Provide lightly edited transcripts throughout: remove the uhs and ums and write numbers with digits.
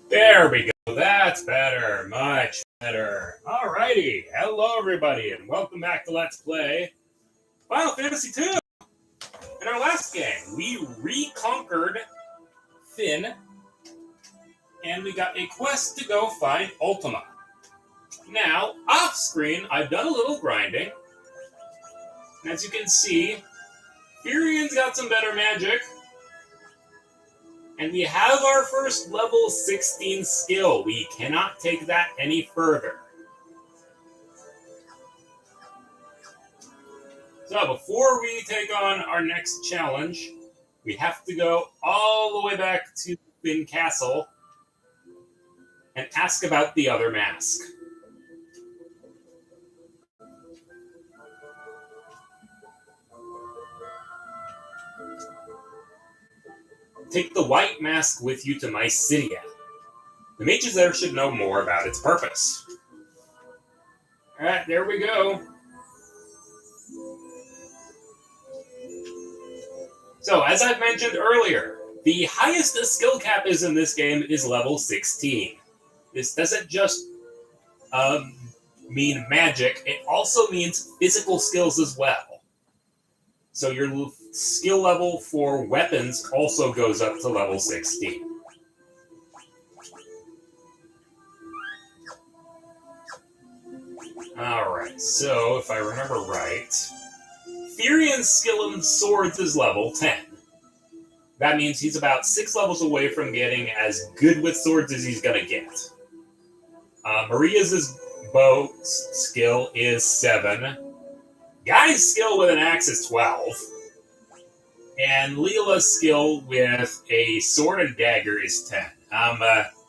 There we go. That's better. Much better. Alrighty. Hello, everybody, and welcome back to Let's Play Final Fantasy II. In our last game, we reconquered Finn, and we got a quest to go find Ultima. Now, off-screen, I've done a little grinding. And as you can see, Furion's got some better magic. And we have our first level 16 skill. We cannot take that any further. So before we take on our next challenge, we have to go all the way back to Finn Castle and ask about the other mask. Take the white mask with you to Mysidia. The mages there should know more about its purpose. Alright, there we go. So, as I've mentioned earlier, the highest the skill cap is in this game is level 16. This doesn't just mean magic, it also means physical skills as well. So your skill level for weapons also goes up to level 16. Alright, so if I remember right, Furion's skill in swords is level 10. That means he's about 6 levels away from getting as good with swords as he's going to get. Maria's bow skill is 7. Guy's skill with an axe is 12. And Leela's skill with a sword and dagger is 10.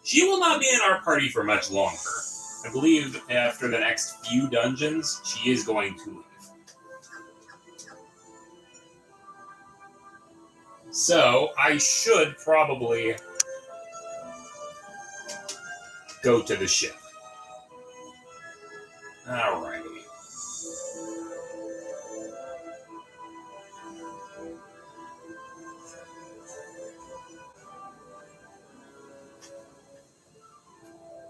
She will not be in our party for much longer. I believe after the next few dungeons, she is going to leave. So, I should probably go to the ship. Alrighty.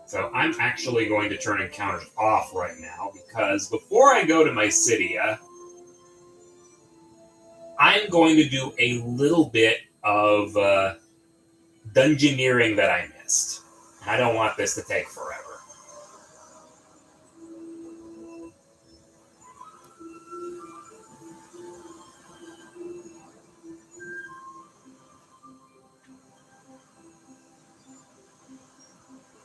So I'm actually going to turn encounters off right now, because before I go to Mysidia, I'm going to do a little bit of dungeoneering that I missed. I don't want this to take forever.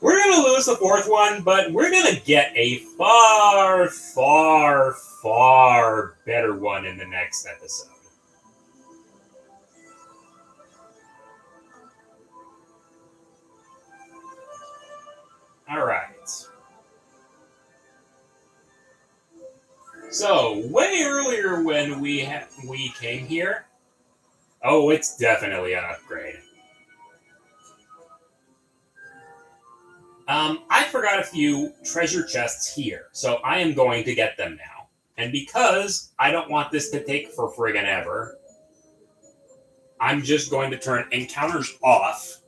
We're going to lose the fourth one, but we're going to get a far, far, far better one in the next episode. Alright. So, way earlier when we came here... Oh, it's definitely an upgrade. I forgot a few treasure chests here, so I am going to get them now. And because I don't want this to take for friggin' ever, I'm just going to turn encounters off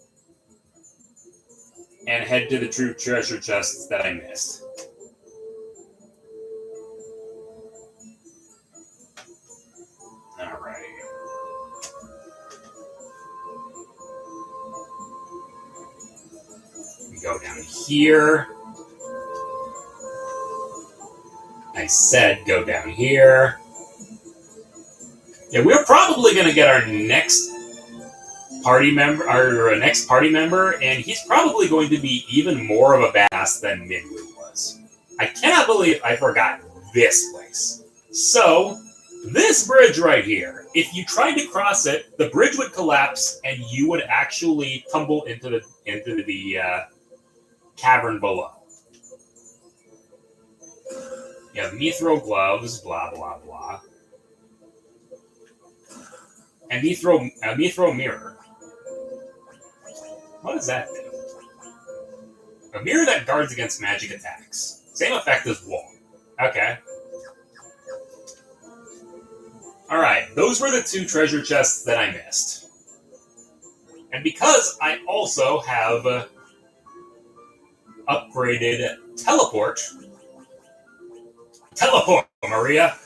and head to the true treasure chests that I missed. Alright. We go down here. I said go down here. Yeah, we're probably going to get our next party member, and he's probably going to be even more of a badass than Minwu was. I cannot believe I forgot this place. So, this bridge right here, if you tried to cross it, the bridge would collapse and you would actually tumble into the cavern below. You have mithril gloves, blah, blah, blah. And mithril mirror. What does that do? A mirror that guards against magic attacks. Same effect as wall. Okay. Alright, those were the 2 treasure chests that I missed. And because I also have upgraded teleport. Teleport, Maria!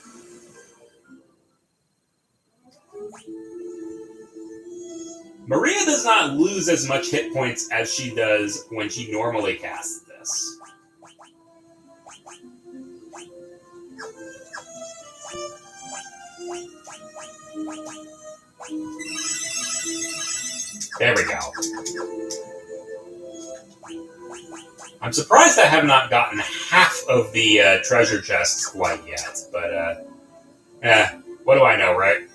Maria does not lose as much hit points as she does when she normally casts this. There we go. I'm surprised I have not gotten half of the treasure chests quite yet, but what do I know, right?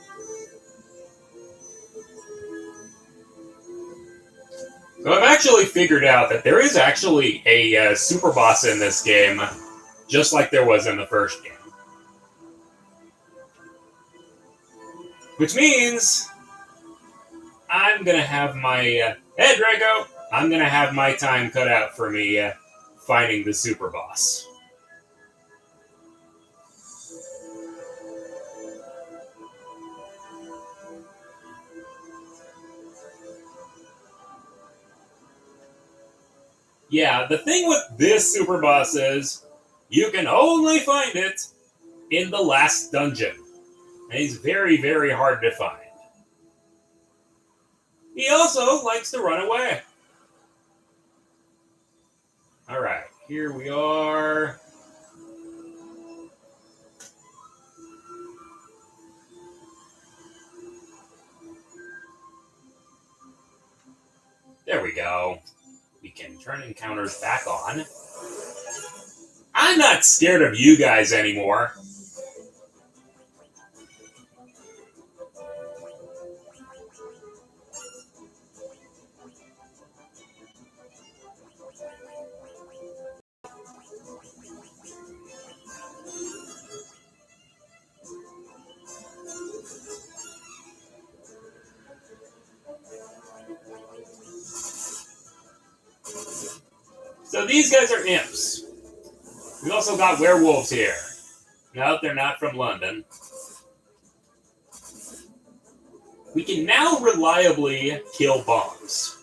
So I've actually figured out that there is actually a super boss in this game, just like there was in the first game. Which means I'm going to have my... hey, Draco! I'm going to have my time cut out for me finding the super boss. Yeah, the thing with this super boss is you can only find it in the last dungeon. And he's very, very hard to find. He also likes to run away. Alright, here we are. There we go. We can turn encounters back on. I'm not scared of you guys anymore. So these guys are imps. We also got werewolves here. No, they're not from London. We can now reliably kill bombs.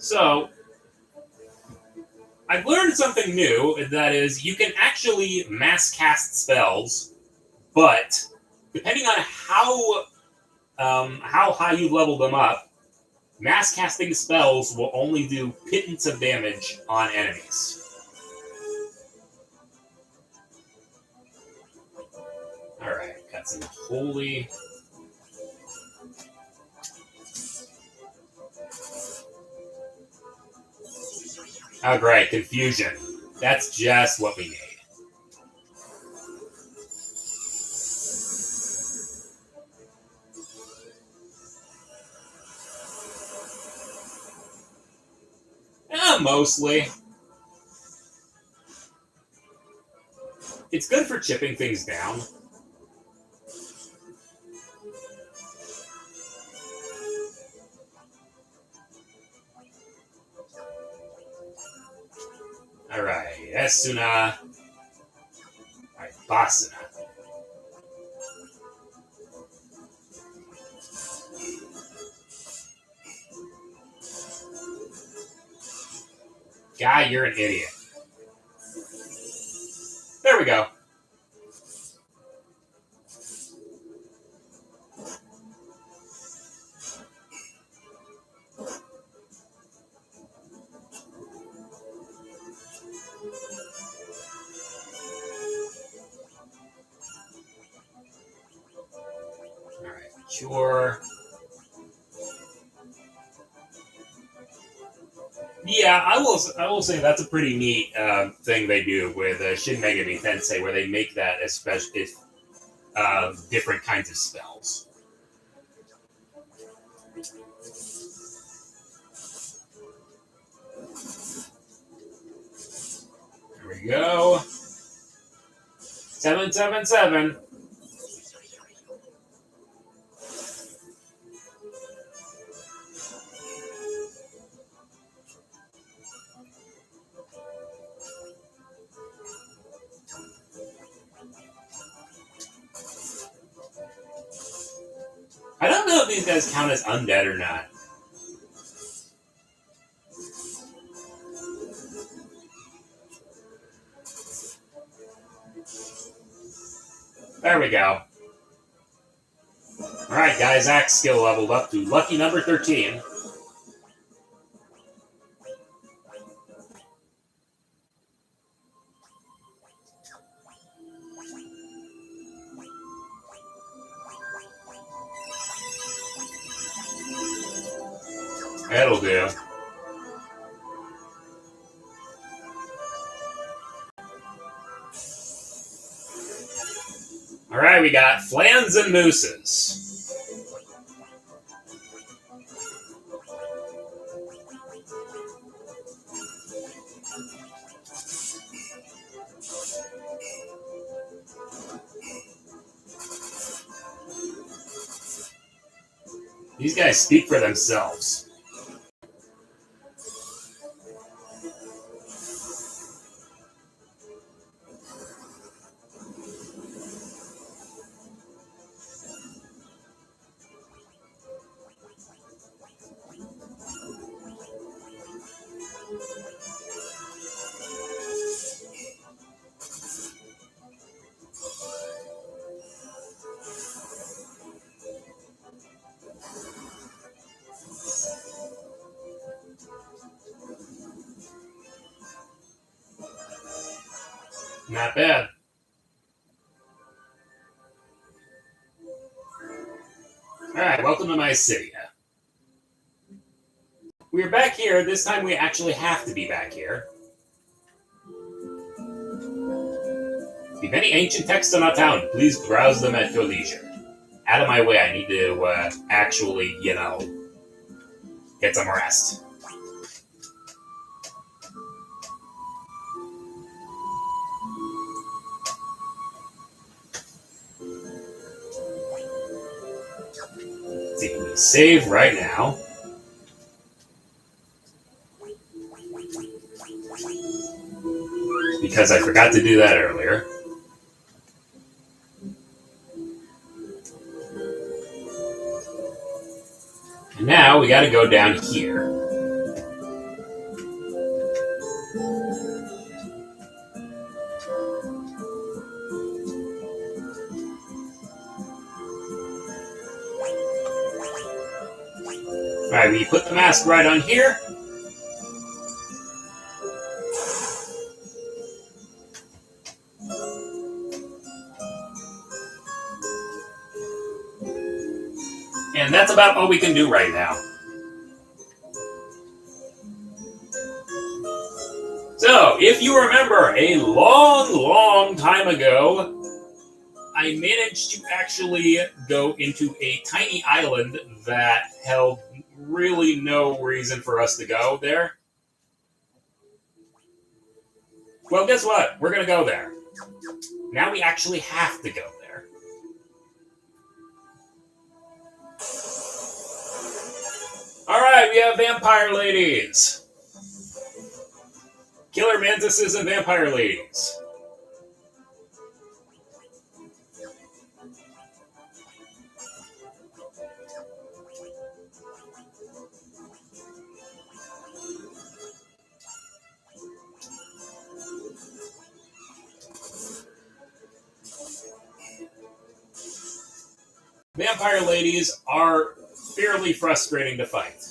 So, I've learned something new, and that is you can actually mass cast spells, but depending on how high you level them up, mass casting spells will only do pittance of damage on enemies. Alright, got some holy... Oh, great, confusion. That's just what we need. Mostly. It's good for chipping things down. Alright, Esuna. Alright, Basuna. Guy, you're an idiot. There we go. Alright, cure. Yeah, I will say that's a pretty neat thing they do with Shin Megami Tensei, where they make that especially different kinds of spells. There we go. 777. these guys count as undead or not. There we go. Alright, guys, axe skill leveled up to lucky number 13. That'll do. Alright, we got flans and mooses. These guys speak for themselves. Not bad. Alright, welcome to Mysidia. We're back here. This time we actually have to be back here. The many ancient texts in our town. Please browse them at your leisure. Out of my way, I need to actually, get some rest. Let's see, we save right now. Because I forgot to do that earlier. And now we gotta go down here. Alright, we put the mask right on here. And that's about all we can do right now. So, if you remember, a long time ago, I managed to actually go into a tiny island that held really no reason for us to go there. Well, guess what? We're going to go there. Now we actually have to go there. Alright, we have vampire ladies. Killer mantises and vampire ladies. Vampire ladies are fairly frustrating to fight.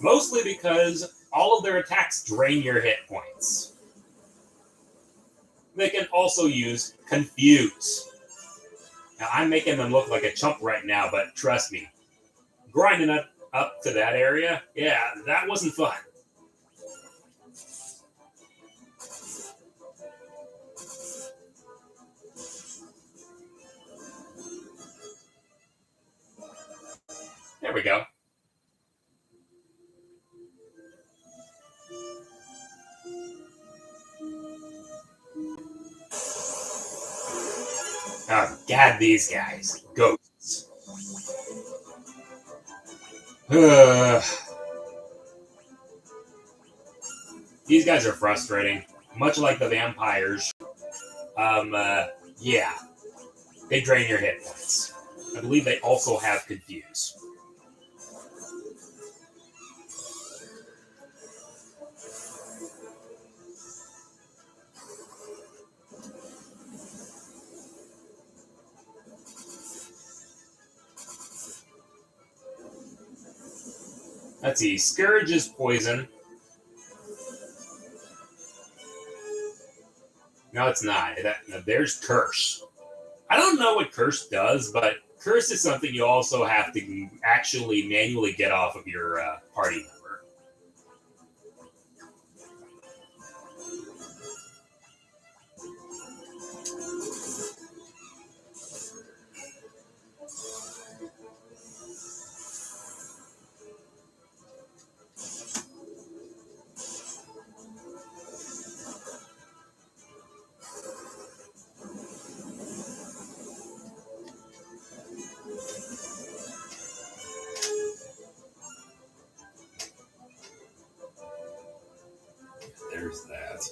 Mostly because all of their attacks drain your hit points. They can also use Confuse. Now, I'm making them look like a chump right now, but trust me, grinding up to that area, yeah, that wasn't fun. There we go. Oh, God, these guys. Ghosts. These guys are frustrating. Much like the vampires. Yeah. They drain your hit points. I believe they also have Confuse. Let's see. Scourge is poison. No, it's not. No, there's Curse. I don't know what Curse does, but Curse is something you also have to actually manually get off of your party member. There's that.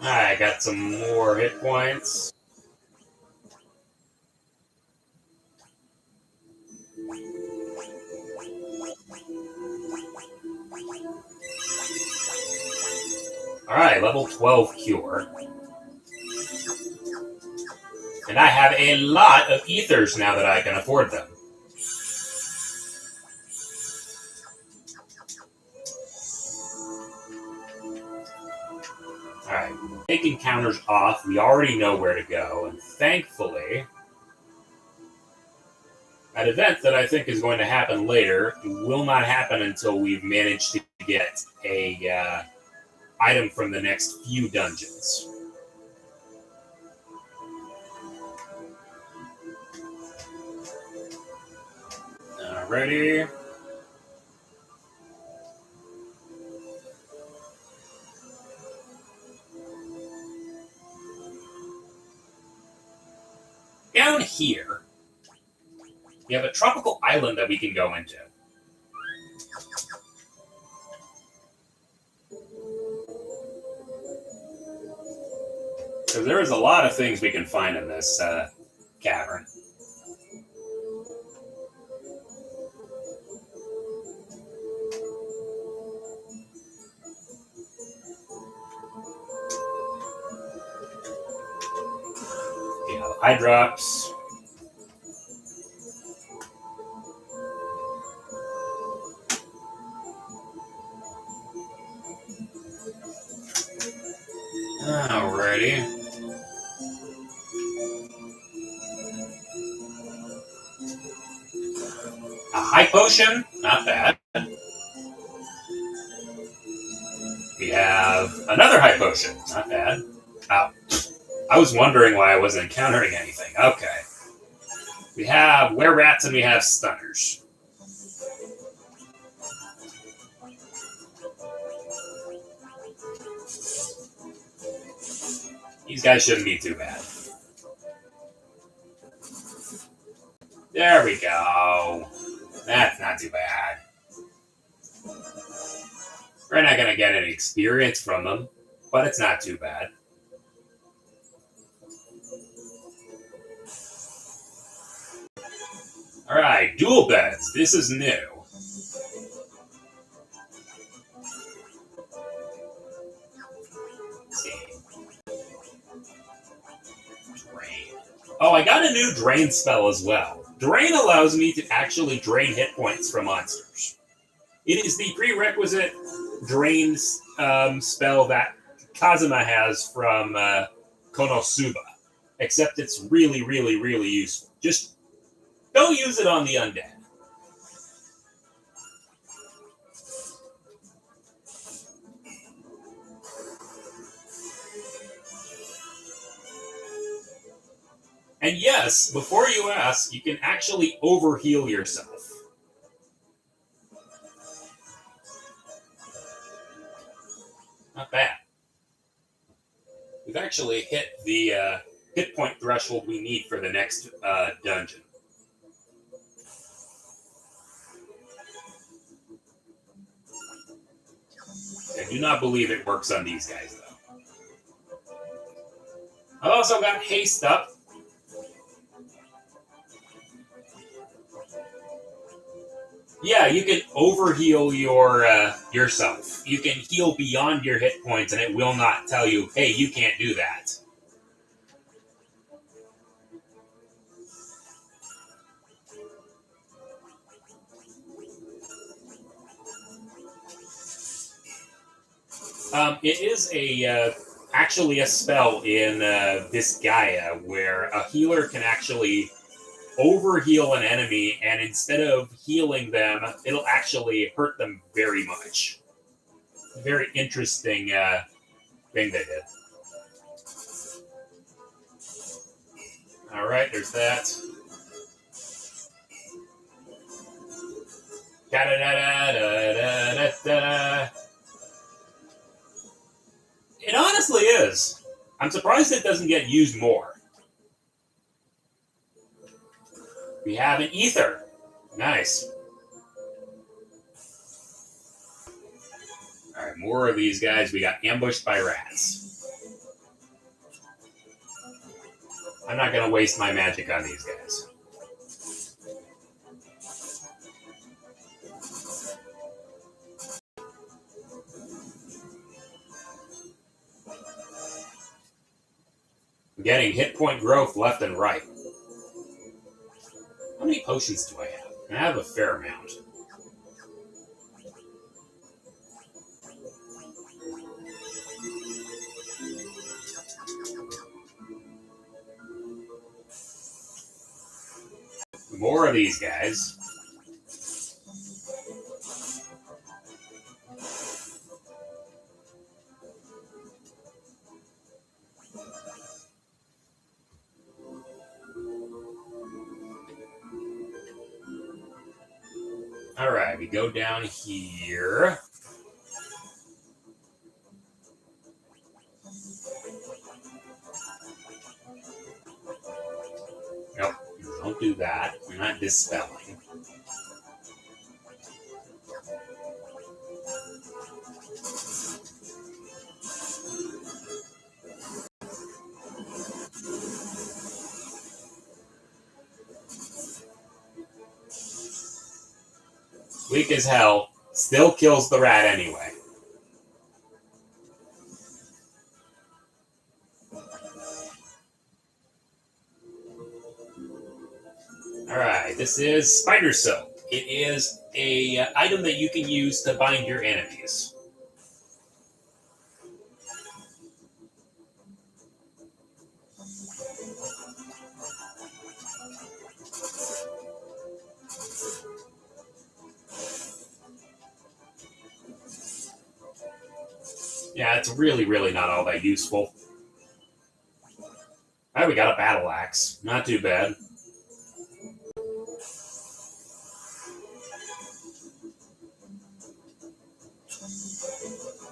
Alright, got some more hit points. Alright, level 12 cure. And I have a lot of ethers now that I can afford them. Alright, taking counters off, we already know where to go, and thankfully, an event that I think is going to happen later will not happen until we've managed to get a item from the next few dungeons. Alrighty. Down here, we have a tropical island that we can go into. So there is a lot of things we can find in this cavern. You know, eye drops. Alrighty. A high potion, not bad. We have another high potion, not bad. Oh, I was wondering why I wasn't encountering anything. Okay. We have were-rats and we have stunners. These guys shouldn't be too bad. There we go. That's not too bad. We're not going to get any experience from them, but it's not too bad. Alright, dual beds. This is new. Drain. Oh, I got a new drain spell as well. Drain allows me to actually drain hit points from monsters. It is the prerequisite drain spell that Kazuma has from Konosuba. Except it's really, really, really useful. Just don't use it on the undead. And yes, before you ask, you can actually overheal yourself. Not bad. We've actually hit the hit point threshold we need for the next dungeon. I do not believe it works on these guys, though. I've also got haste up. Yeah, you can overheal yourself. You can heal beyond your hit points, and it will not tell you, "Hey, you can't do that." It is actually a spell in Visgaia where a healer can actually overheal an enemy, and instead of healing them, it'll actually hurt them very much. Very interesting thing they did. All right, there's that. Da-da-da-da-da-da-da. It honestly is. I'm surprised it doesn't get used more. We have an ether. Nice. All right, more of these guys. We got ambushed by rats. I'm not going to waste my magic on these guys. I'm getting hit point growth left and right. How many potions do I have? I have a fair amount. More of these guys. All right, we go down here. Nope, don't do that. We're not dispelling. Weak as hell. Still kills the rat anyway. Alright, this is Spider Silk. It is a item that you can use to bind your enemies. Yeah, it's really, really not all that useful. Alright, we got a battle axe. Not too bad.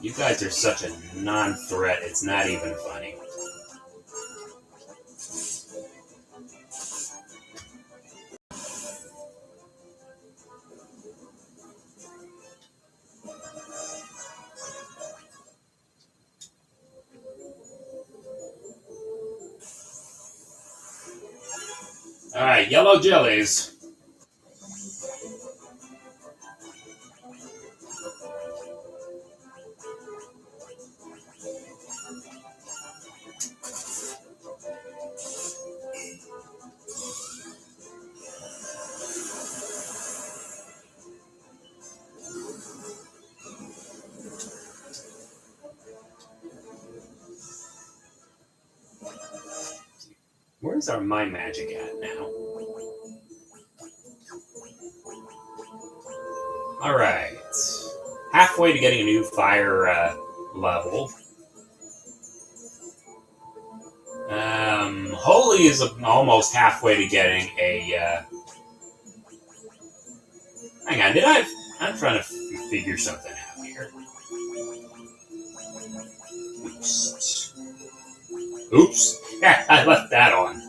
You guys are such a non-threat, it's not even funny. Alright, yellow jellies. Where's our my magic at now? Alright. Halfway to getting a new fire level. Holy is almost halfway to getting a... Hang on, I'm trying to figure something out here. Oops. Yeah, I left that on.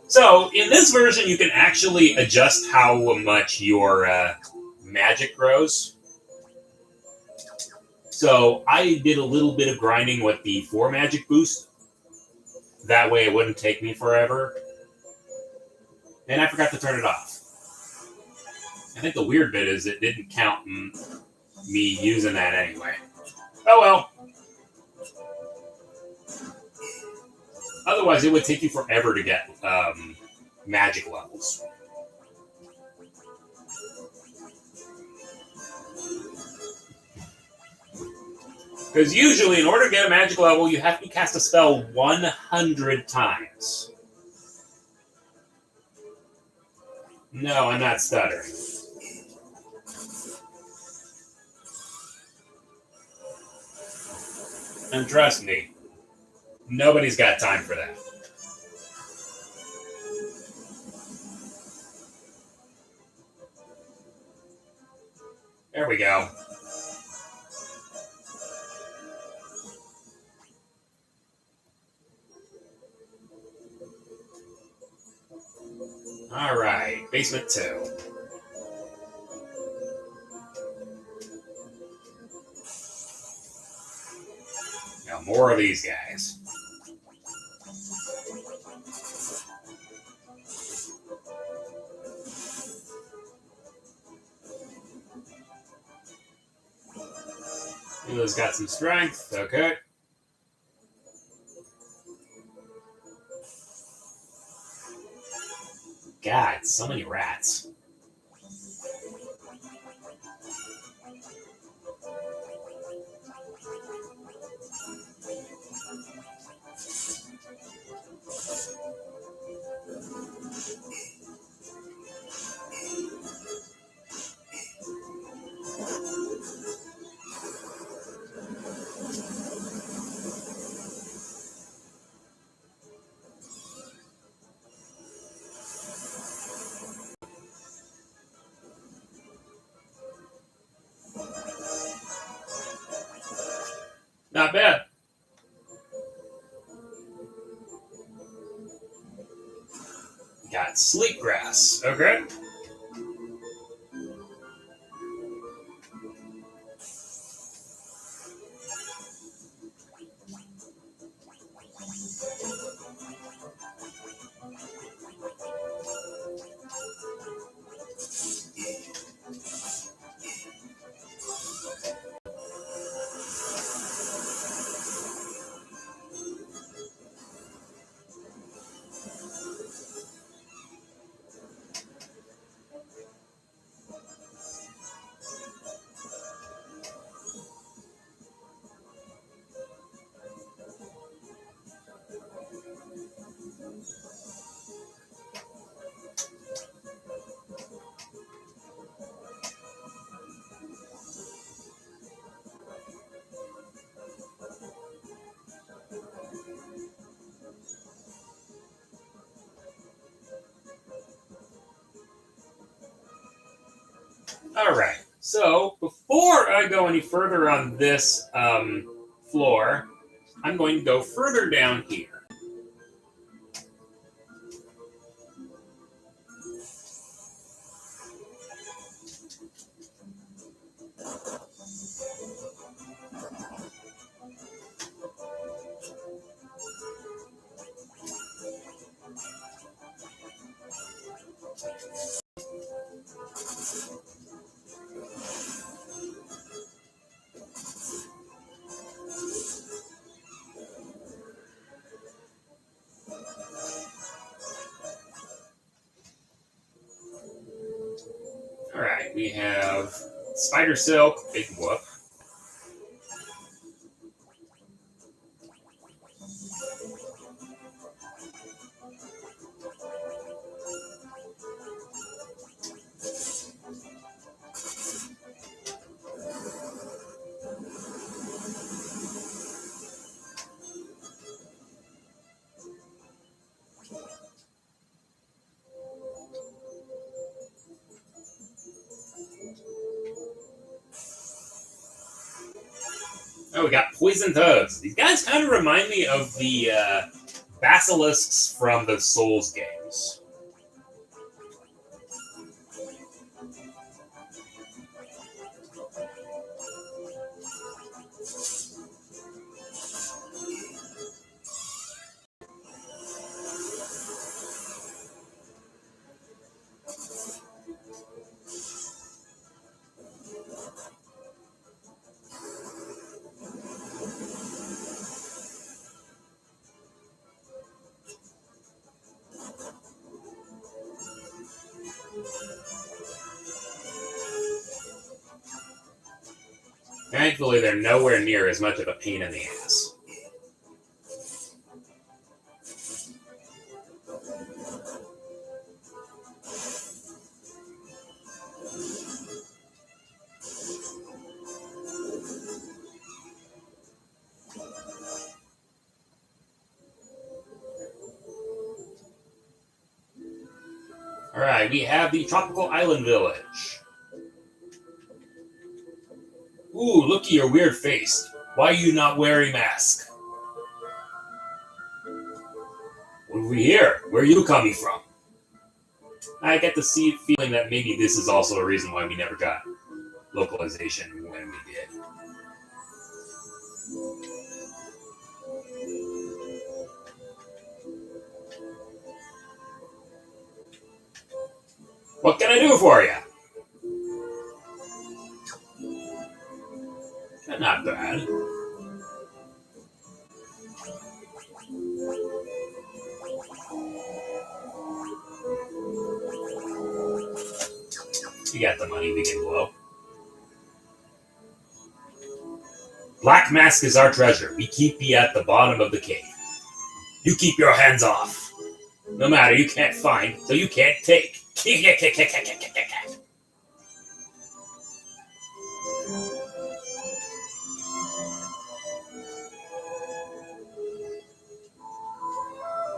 So, in this version, you can actually adjust how much your magic grows. So, I did a little bit of grinding with the 4 magic boost. That way it wouldn't take me forever. And I forgot to turn it off. I think the weird bit is it didn't count me using that anyway. Oh well. Otherwise, it would take you forever to get magic levels. Because usually, in order to get a magic level, you have to cast a spell 100 times. No, I'm not stuttering. And trust me, nobody's got time for that. There we go. Alright, basement 2. Now more of these guys. Mila's got some strength, okay. God, so many rats. Not bad. Got sleep grass, okay. Alright, so before I go any further on this floor, I'm going to go further down here. Alright, we have Spider Silk, Big Whoop. Oh, we got Poison Toads. These guys kind of remind me of the basilisks from the Souls games. Thankfully, they're nowhere near as much of a pain in the ass. Alright, we have the Tropical Island Village. Ooh, look at your weird face. Why are you not wearing a mask? What are we here? Where are you coming from? I get the feeling that maybe this is also a reason why we never got localization when we did. What can I do for you? Not bad. We got the money we can blow. Black Mask is our treasure. We keep you at the bottom of the cave. You keep your hands off. No matter, you can't find, so you can't take.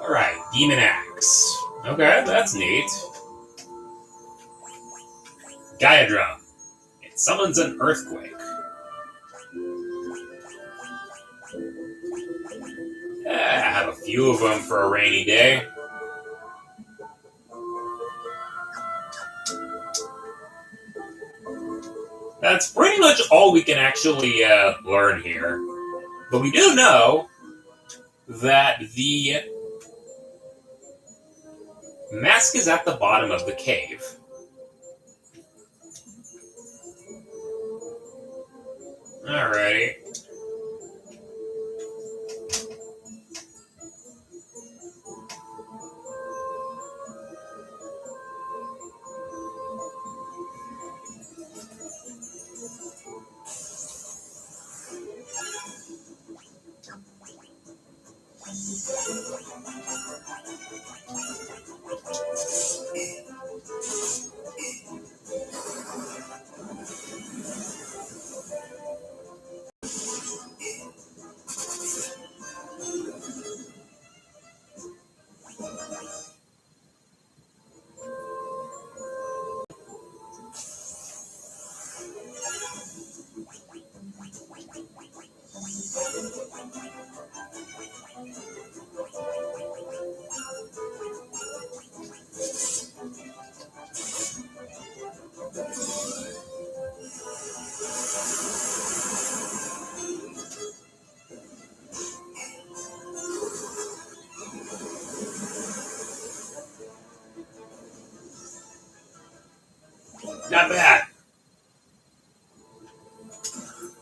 Alright, Demon Axe. Okay, that's neat. Gaia Drum. It summons an earthquake. I have a few of them for a rainy day. That's pretty much all we can actually learn here. But we do know that the mask is at the bottom of the cave. Alrighty. Not bad.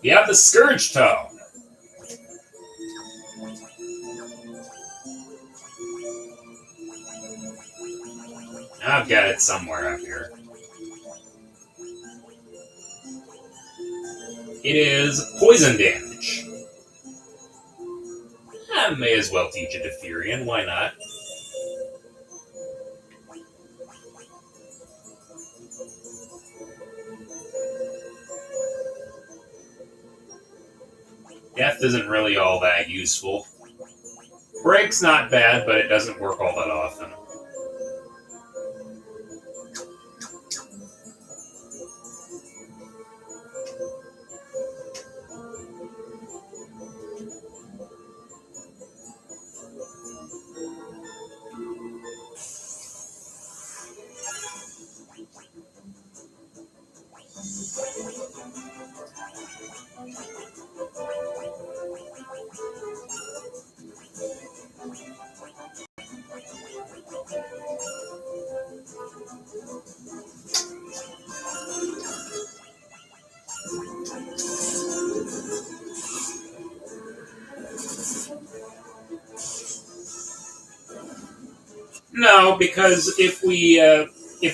You have the Scourge Tome. I've got it somewhere up here. It is poison damage. I may as well teach a Defurian, why not? Death isn't really all that useful. Break's not bad, but it doesn't work all that often. No, because if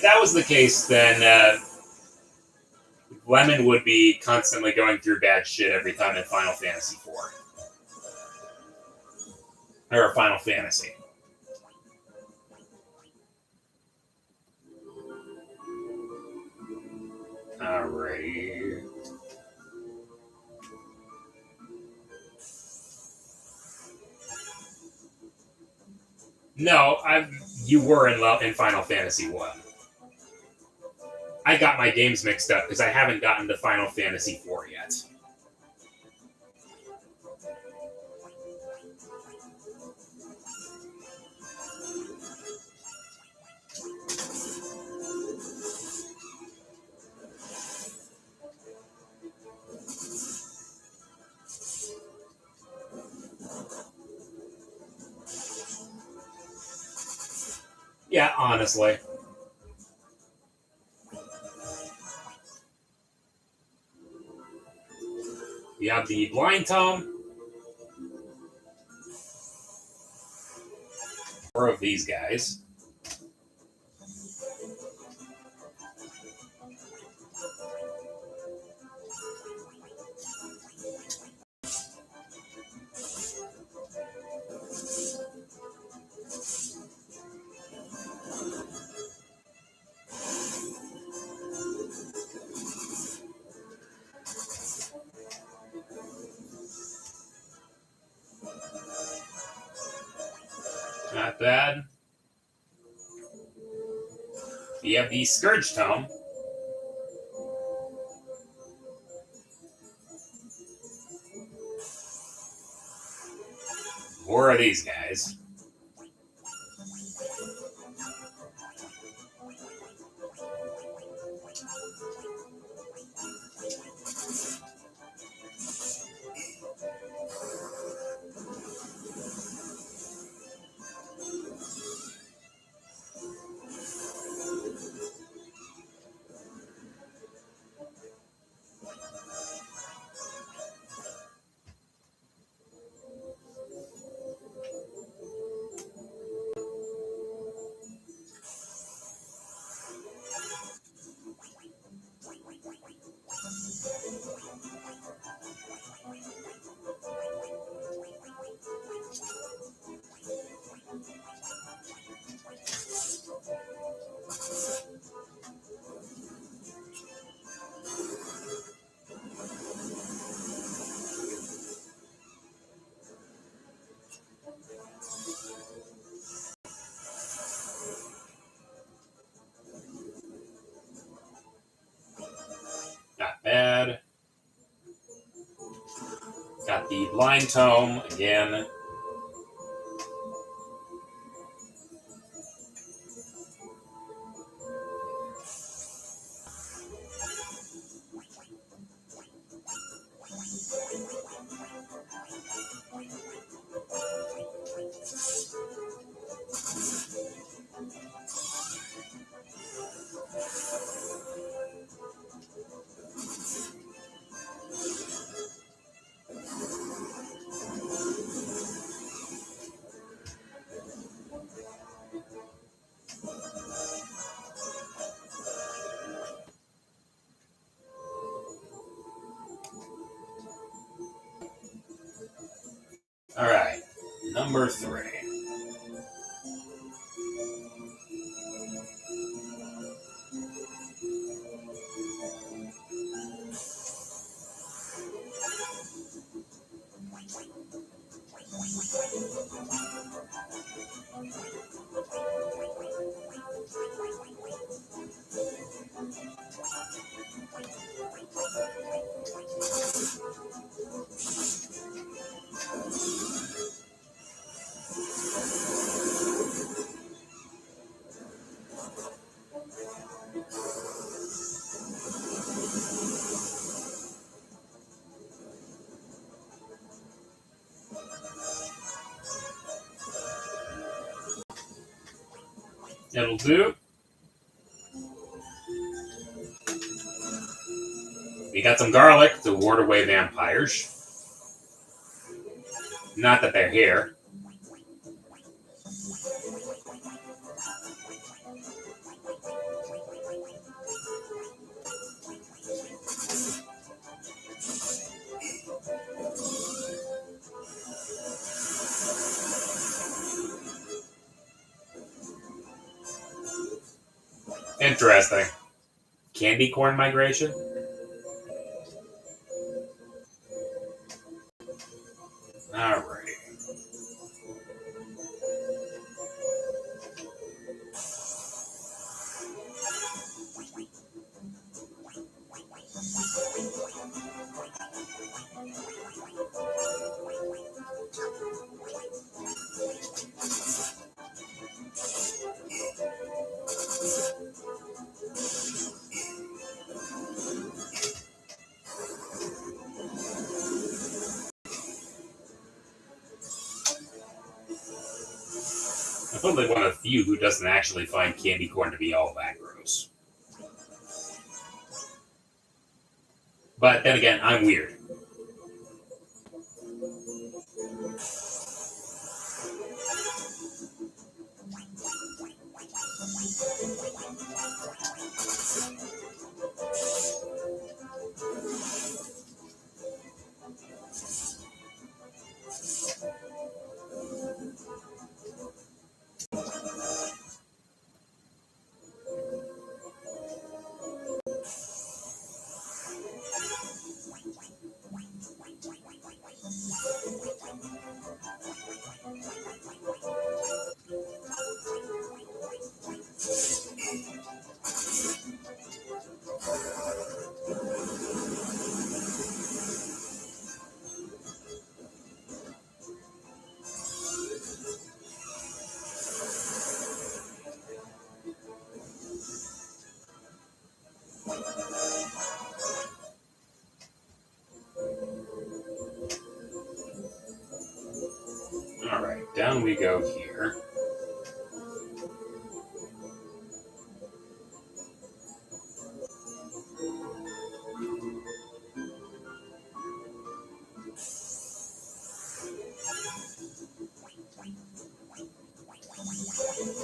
that was the case, then Lemon would be constantly going through bad shit every time in Final Fantasy IV. Or Final Fantasy. Alrighty. No, you were in Final Fantasy 1. I got my games mixed up because I haven't gotten to Final Fantasy 4 yet. Yeah, honestly. We have the Blind Tome. 4 of these guys. Not bad. You have the Scourge Tome. Four of these guys. Not bad. Got the Blind Tome again. Alright, number 3. It'll do. We got some garlic to ward away vampires. Not that they're here. Interesting. Candy corn migration? Alright. I'm probably one of the few who doesn't actually find candy corn to be all that gross. But then again, I'm weird. Alright, down we go here.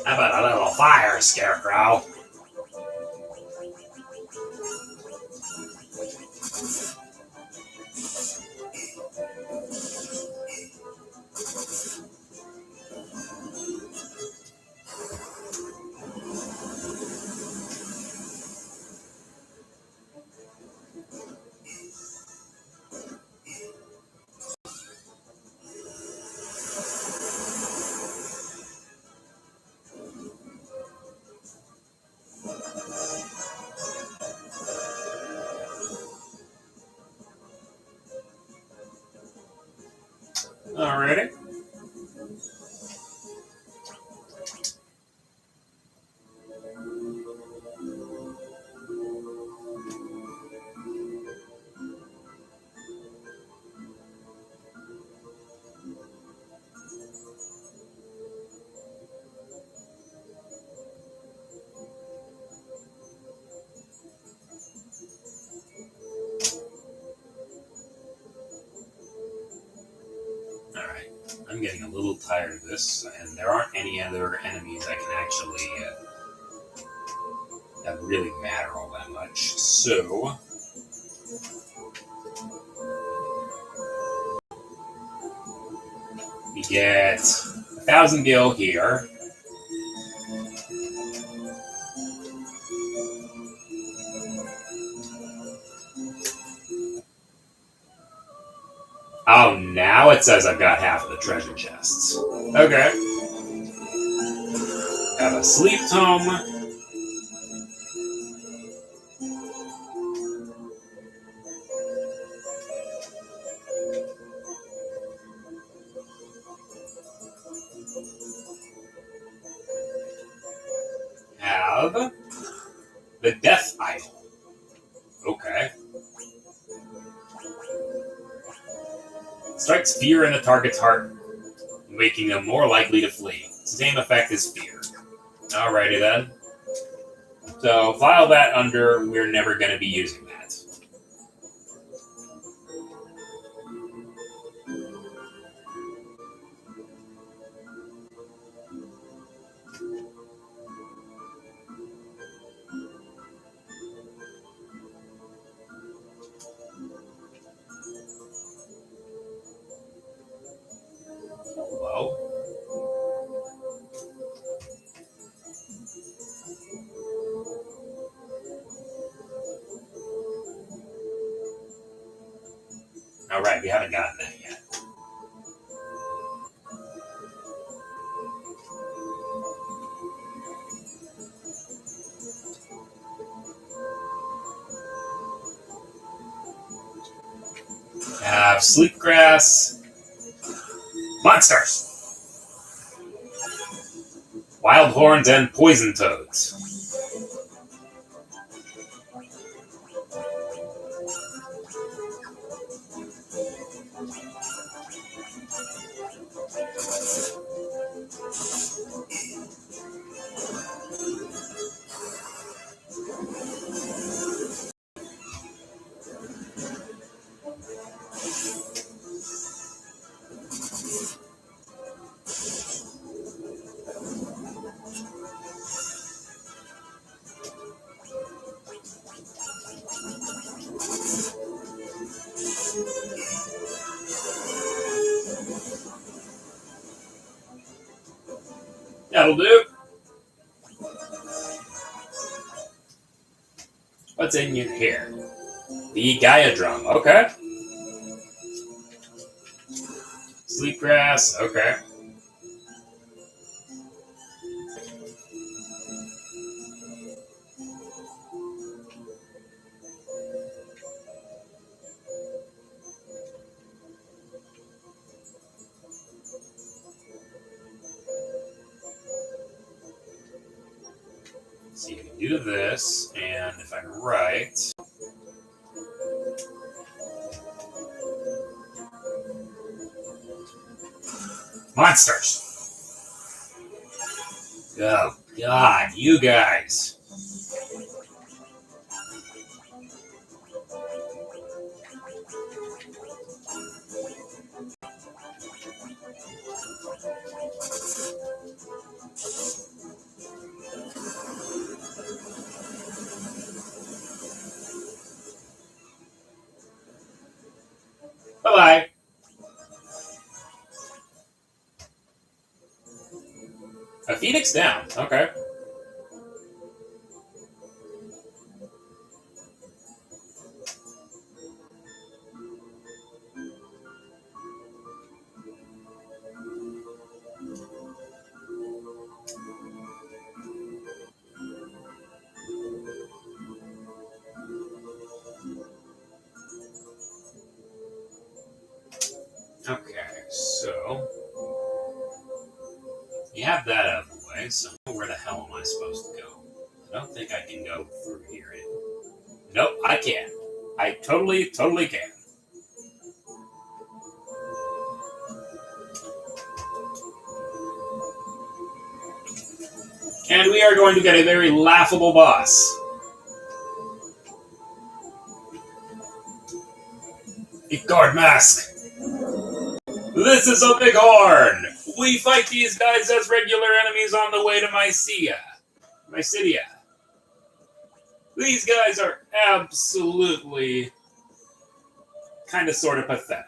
How about a little fire, Scarecrow? Alrighty. Alright, I'm getting a little tired of this, and there aren't any other enemies I can actually that really matter all that much. So we get 1,000 gil here. Oh, now it says I've got half of the treasure chests. Okay. Have a sleep tome. Have the death idol. Okay. Strikes fear in the target's heart, making them more likely to flee. Same effect as fear. Alrighty then. So file that under we're never going to be using that. Hello? Alright, we haven't gotten that yet. Sleepgrass. Monsters! Wild horns and poison toads. That'll do. What's in here? The Gaia drum. Okay. Sleepgrass. Okay. So you can do this, and if I'm right... Monsters! Oh, God, you guys. Bye-bye. A Phoenix down. Okay. Okay, so... You have that out of the way, so where the hell am I supposed to go? I don't think I can go through here. Nope, I can. I totally can. And we are going to get a very laughable boss. A guard mask. This is a big horn. We fight these guys as regular enemies on the way to Mysidia. These guys are absolutely kind of sort of pathetic.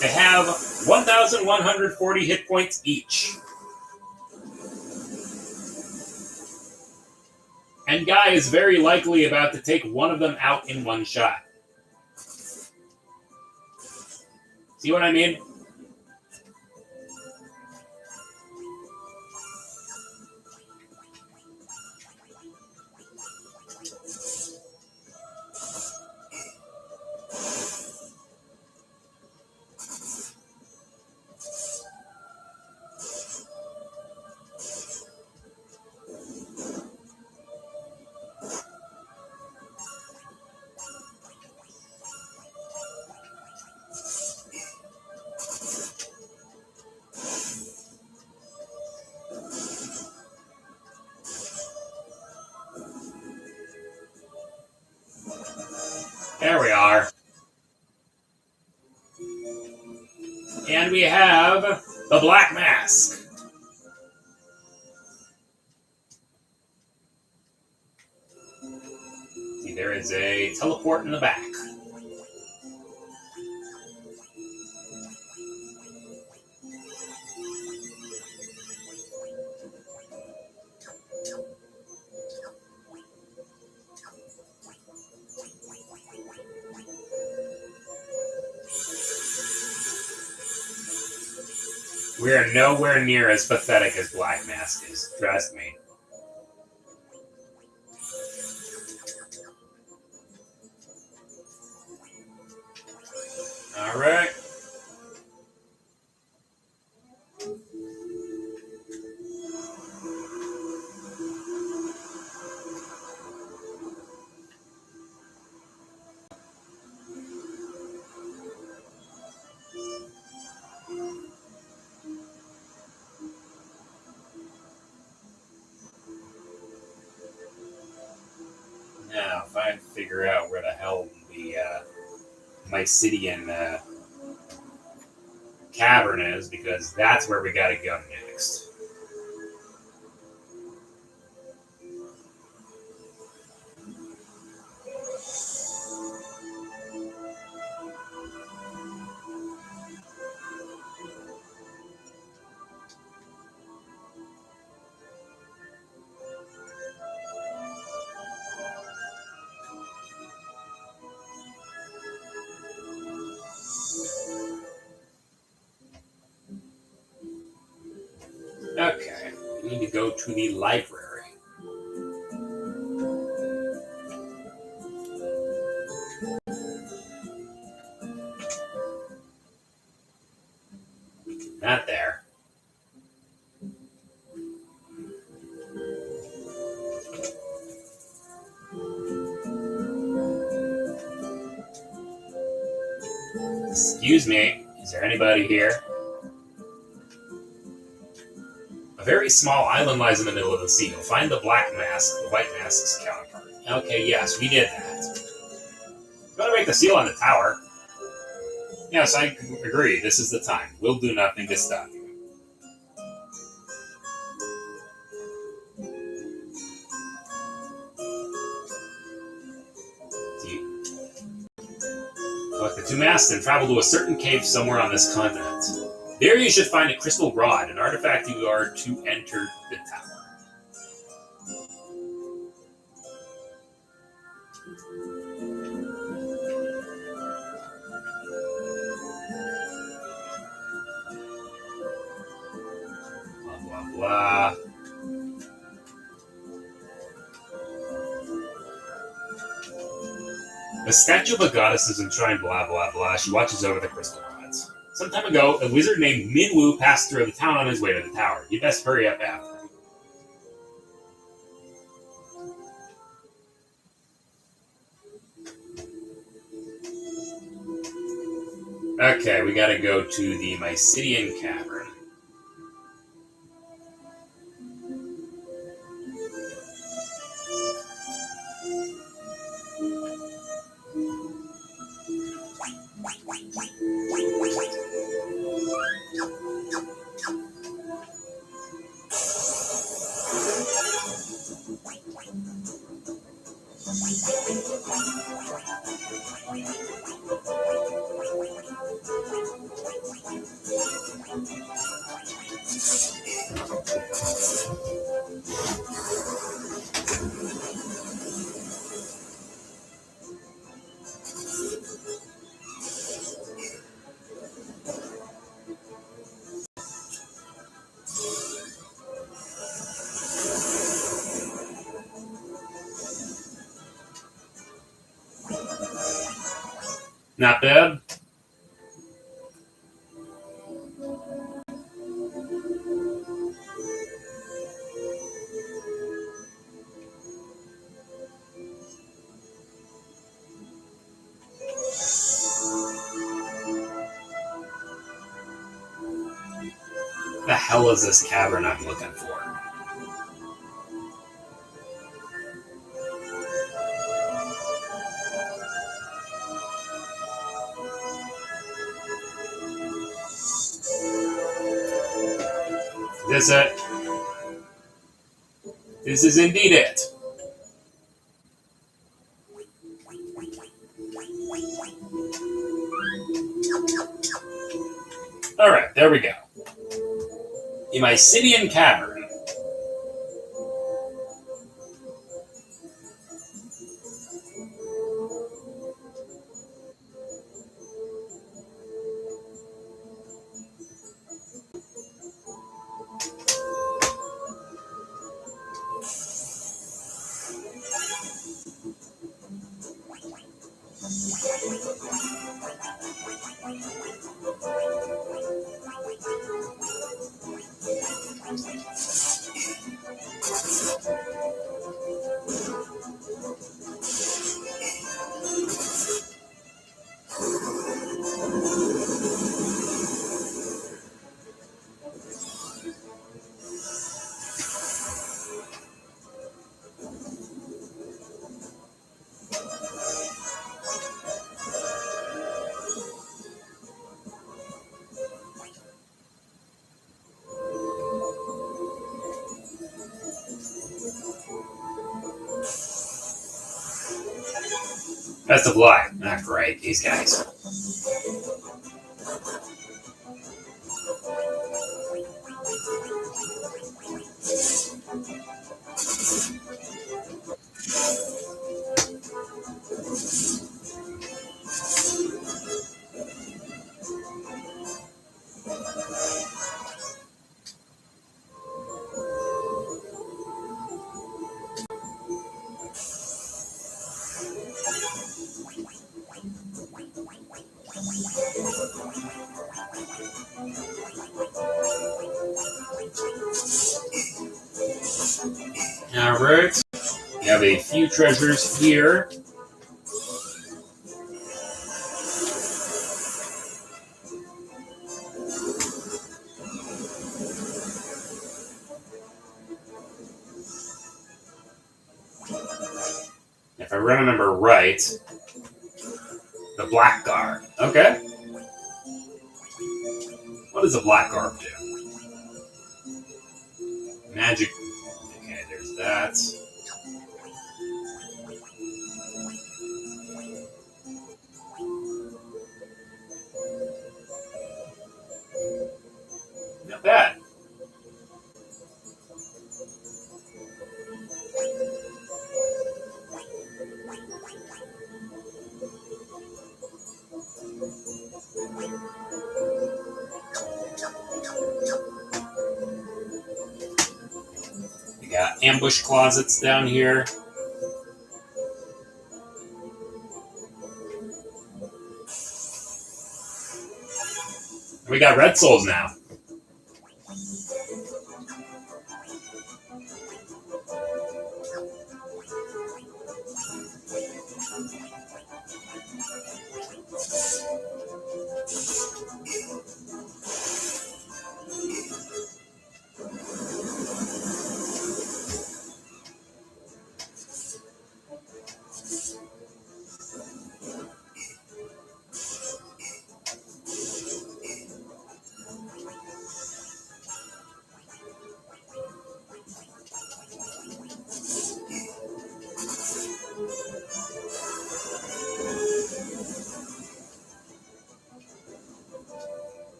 They have 1,140 hit points each. And Guy is very likely about to take one of them out in one shot. See what I mean? There we are. And we have the Black Mask. is a teleport in the back. We are nowhere near as pathetic as Black Mask is, trust me. Alright. Now, if I can figure out where the hell the Mysidian cavern is, because that's where we gotta go next. Okay, we need to go to the library. Not there. Excuse me, is there anybody here? A very small island lies in the middle of the sea. You'll find the Black Mask, the White Mask's counterpart. Okay, yes, we did that. Better make the seal on the tower. Yes, I agree. This is the time. We'll do nothing to stop you. Collect the two masks and travel to a certain cave somewhere on this continent. There you should find a crystal rod, an artifact you are to enter the tower. Blah, blah, blah. The statue of a goddess is enshrined, blah, blah, blah. She watches over the crystal rods. Some time ago, a wizard named Minwu passed through the town on his way to the tower. You best hurry up after him. Okay, we gotta go to the Mysidian cavern. Not bad. The hell is this cavern I'm looking for? This it? This is indeed it. Alright, there we go. The Mysidian Cavern. Best of luck. Ah, great, these guys. Alright. We have a few treasures here. If I remember right, the Black Garb. Okay. What does the Black Garb do? Magic. Okay, there's that. Not bad. We got ambush closets down here. We got red souls now.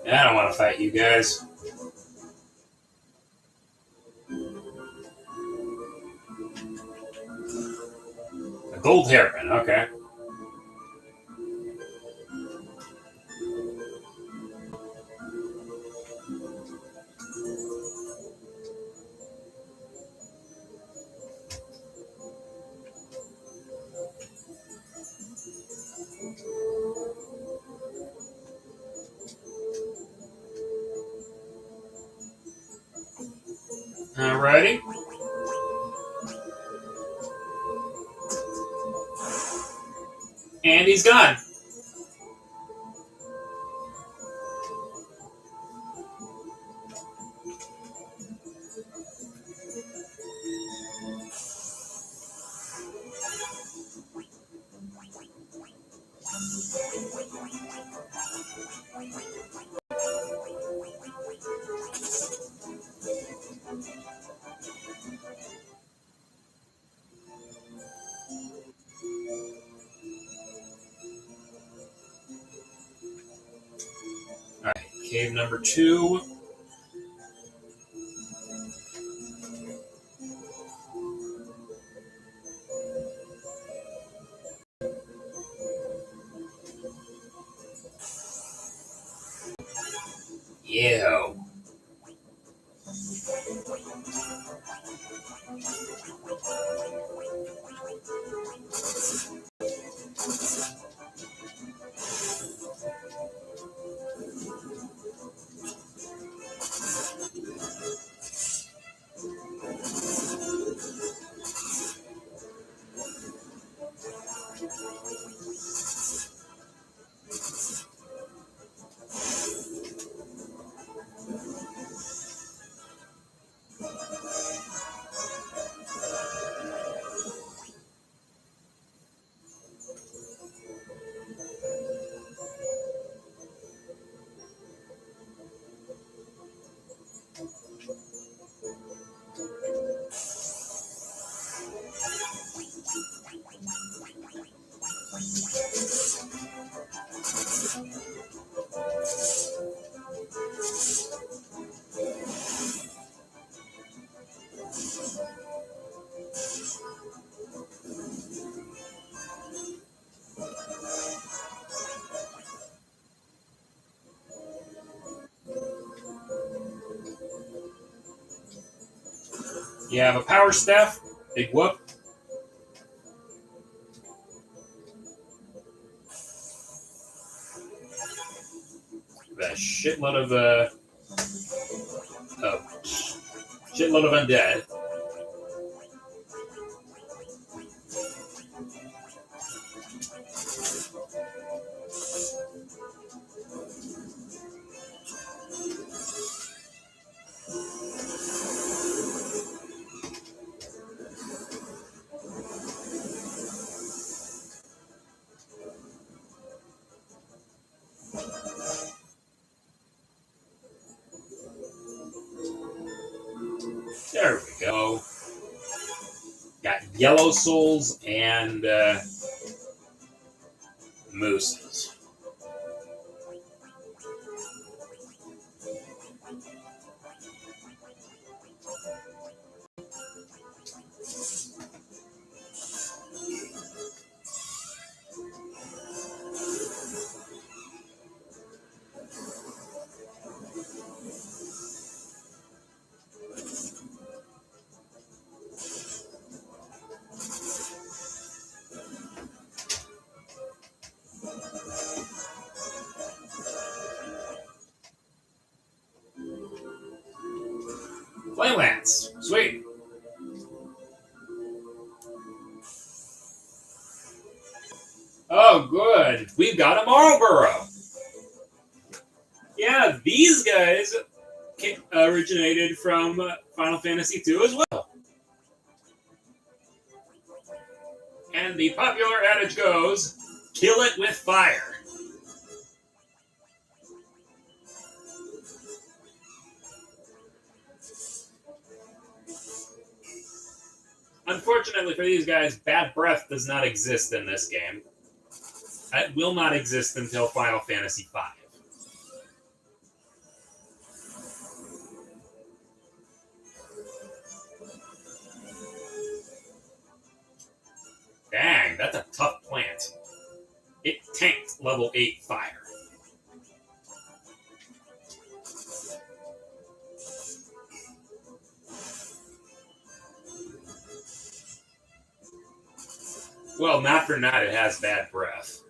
I don't want to fight you guys. A gold hairpin, okay. Alrighty. And he's gone. cave number 2. Ew. You have a power staff, big whoop. A shitload of undead. There we go. Got yellow souls and mooses. Flame Lance. Sweet. Oh, good. We've got a Marlboro. Yeah, these guys originated from Final Fantasy II as well. And the popular adage goes, kill it with fire. Unfortunately for these guys, bad breath does not exist in this game. It will not exist until Final Fantasy V. Dang, that's a tough plant. It tanked level 8 fire. Well, not for not, it has bad breath.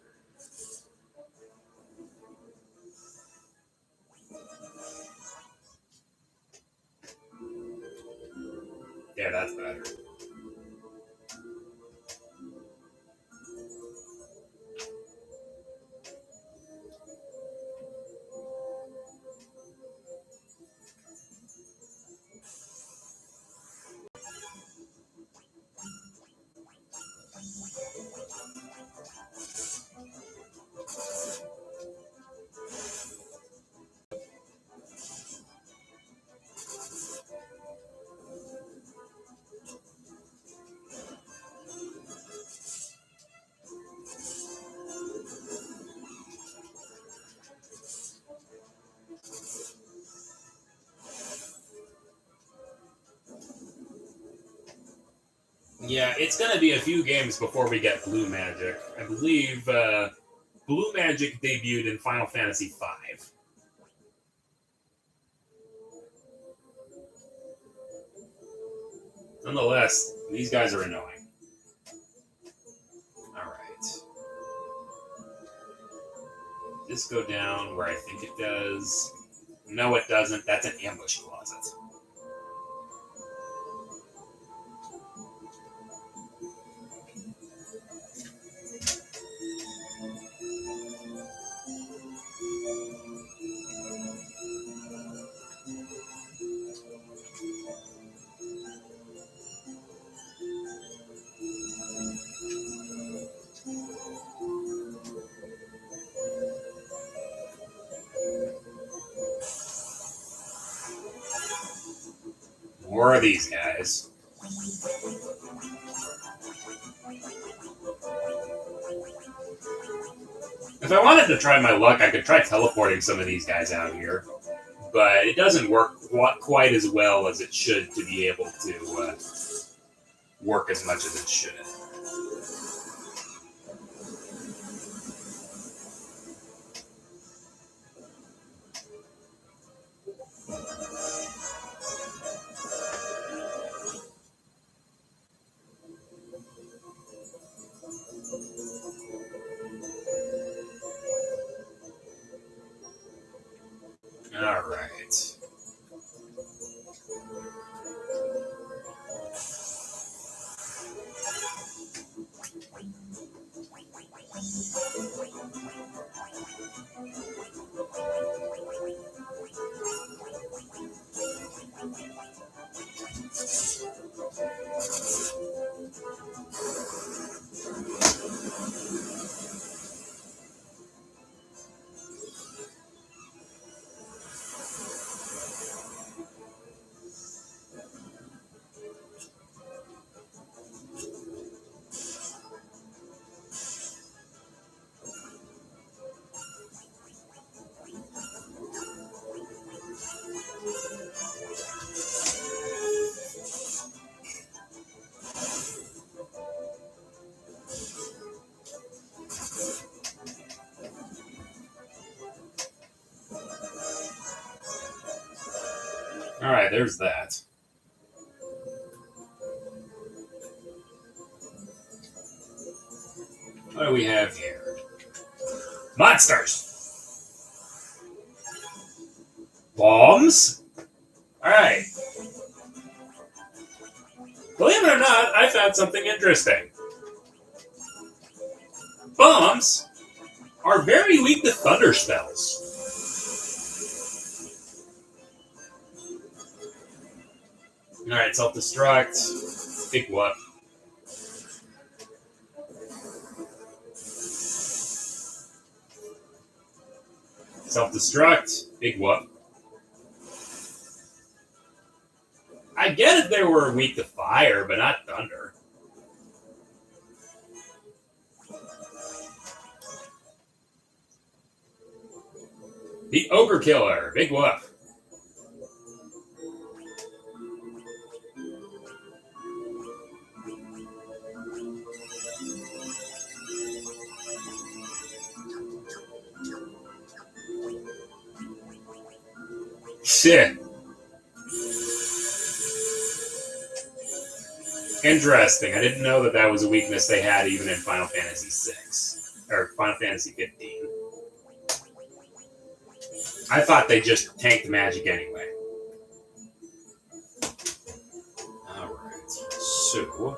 Yeah, that's better. Yeah, it's going to be a few games before we get Blue Magic. I believe Blue Magic debuted in Final Fantasy V. Nonetheless, these guys are annoying. Alright. Does this go down where I think it does? No, it doesn't. That's an ambush closet. More of these guys. If I wanted to try my luck, I could try teleporting some of these guys out here. But it doesn't work quite as well as it should to be able to work as much as it should. Alright. Alright, there's that. What do we have here? Monsters! Bombs? Alright. Believe it or not, I found something interesting. Bombs are very weak to thunder spells. Alright, self-destruct. Big whoop. Self-destruct. Big whoop. I get if they were weak to fire, but not thunder. The Ogre Killer. Big whoop. Shit. Interesting. I didn't know that that was a weakness they had even in Final Fantasy VI. Or Final Fantasy 15. I thought they just tanked magic anyway. Alright. So.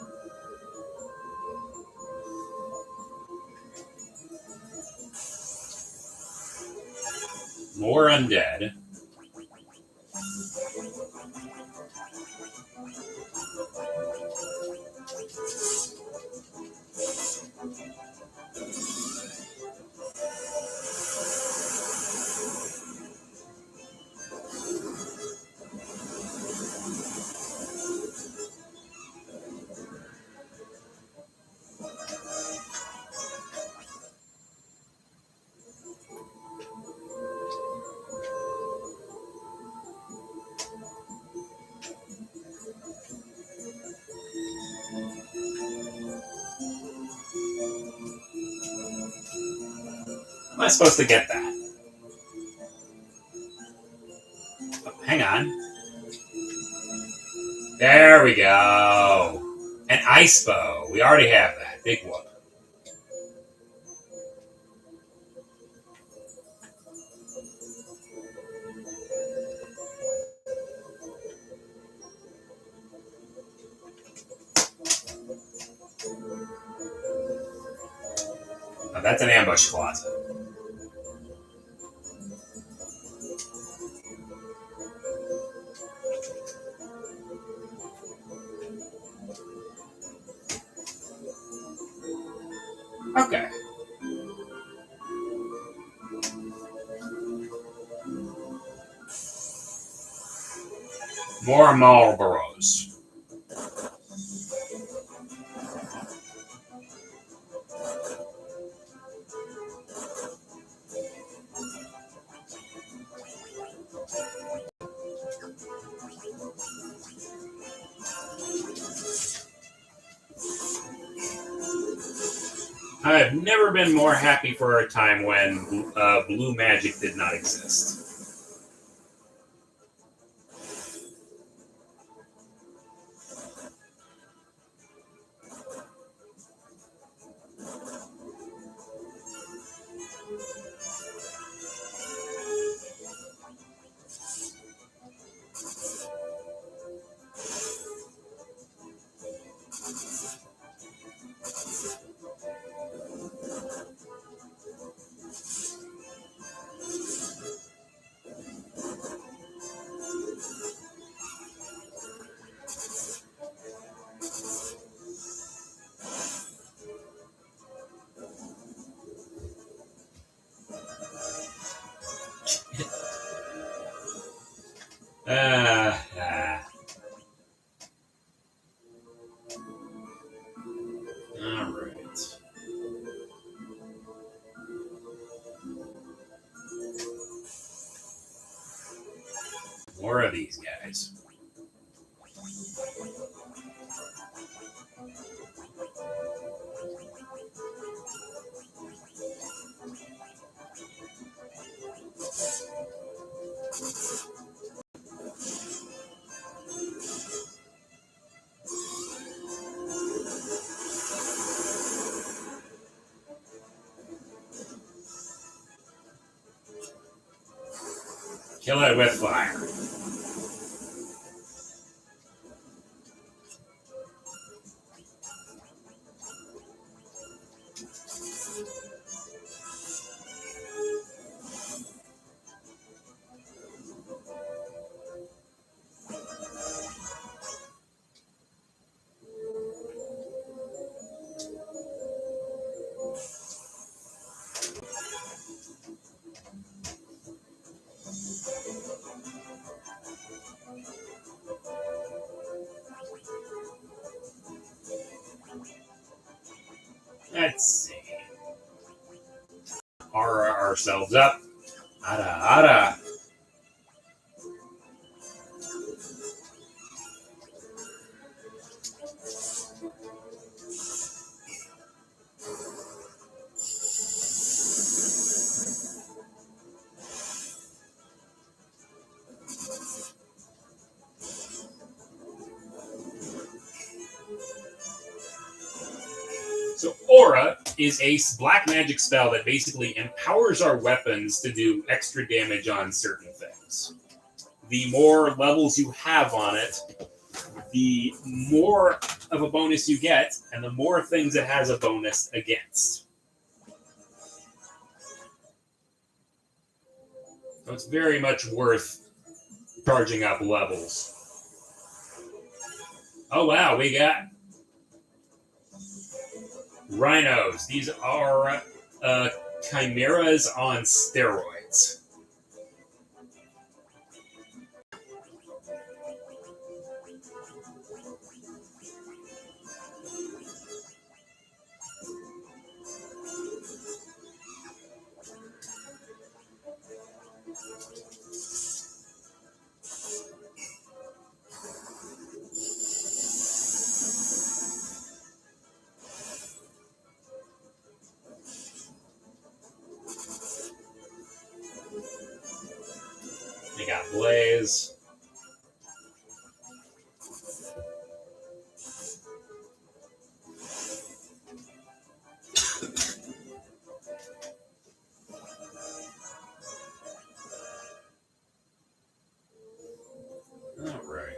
More undead. Am I supposed to get that? Oh, hang on. There we go. An ice bow. We already have that. Big whoop. Now that's an ambush closet. Okay. More Marlboros. I have never been more happy for a time when blue magic did not exist. All right. More of these guys. Kill it with fire. Let's see. Aura ourselves up. Ada, ada. So Aura is a black magic spell that basically empowers our weapons to do extra damage on certain things. The more levels you have on it, the more of a bonus you get, and the more things it has a bonus against. So it's very much worth charging up levels. Oh wow, we got rhinos. These are chimeras on steroids. Blaze. All right.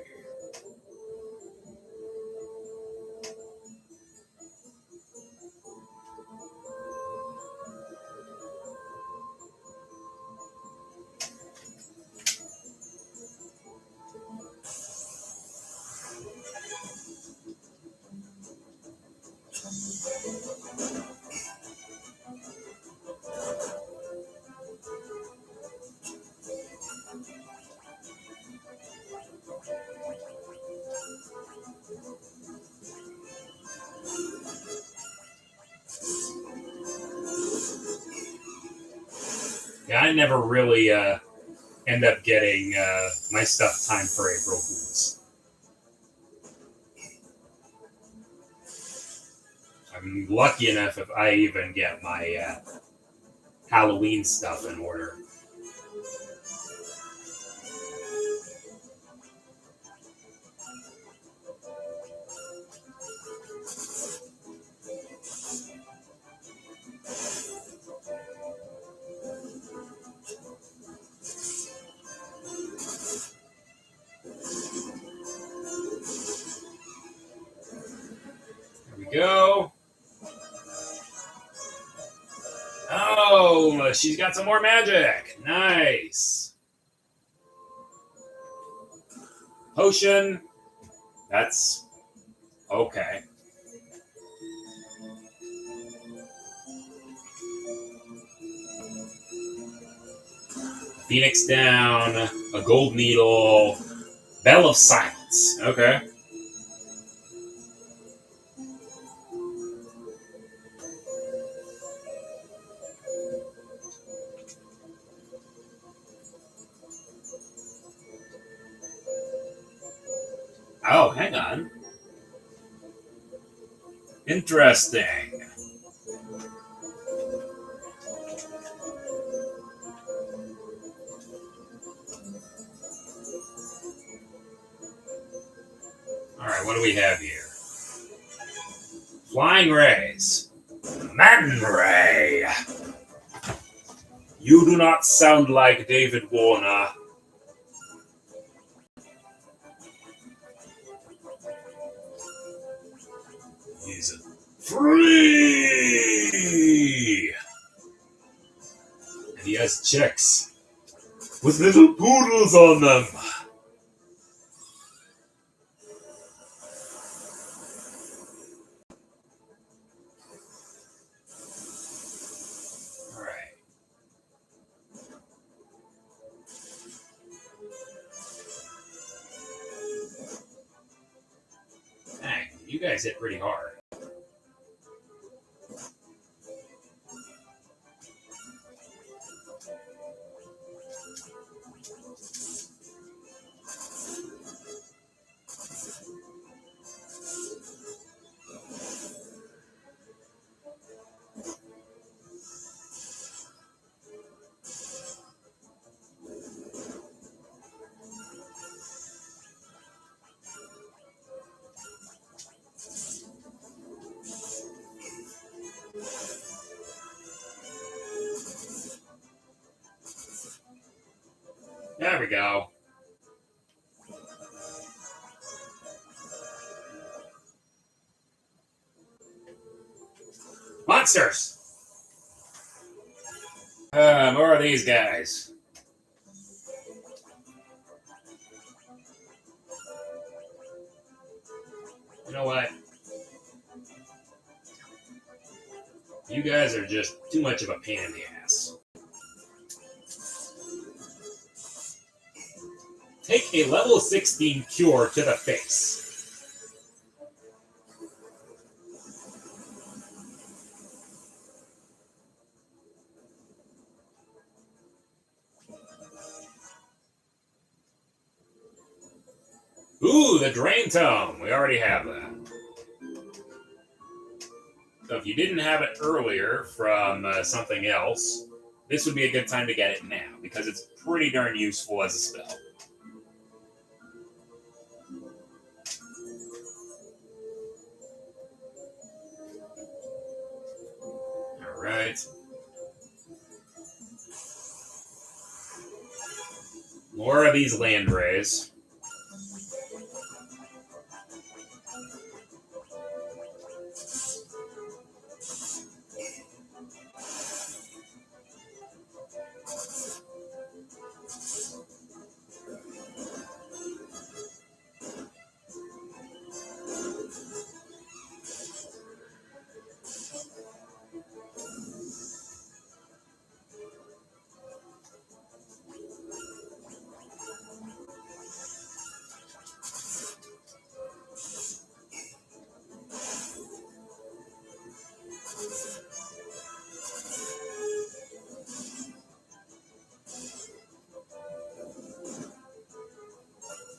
Yeah, I never really end up getting my stuff timed for April Fools. I'm lucky enough if I even get my Halloween stuff in order. There we go. Oh, she's got some more magic. Nice. Potion. That's okay. Phoenix down, a gold needle, Bell of Silence. Okay. Oh, hang on. Interesting. Alright, what do we have here? Flying Rays. Man Ray. You do not sound like David Warner. He's free! And he has chicks with little poodles on them. Alright. Dang, you guys hit pretty hard. There we go. Monsters! More of these guys. You know what? You guys are just too much of a pain in the ass. Take a level 16 cure to the face. Ooh, the Drain Tome. We already have that. So if you didn't have it earlier from something else, this would be a good time to get it now, because it's pretty darn useful as a spell. Alright. More of these land rays.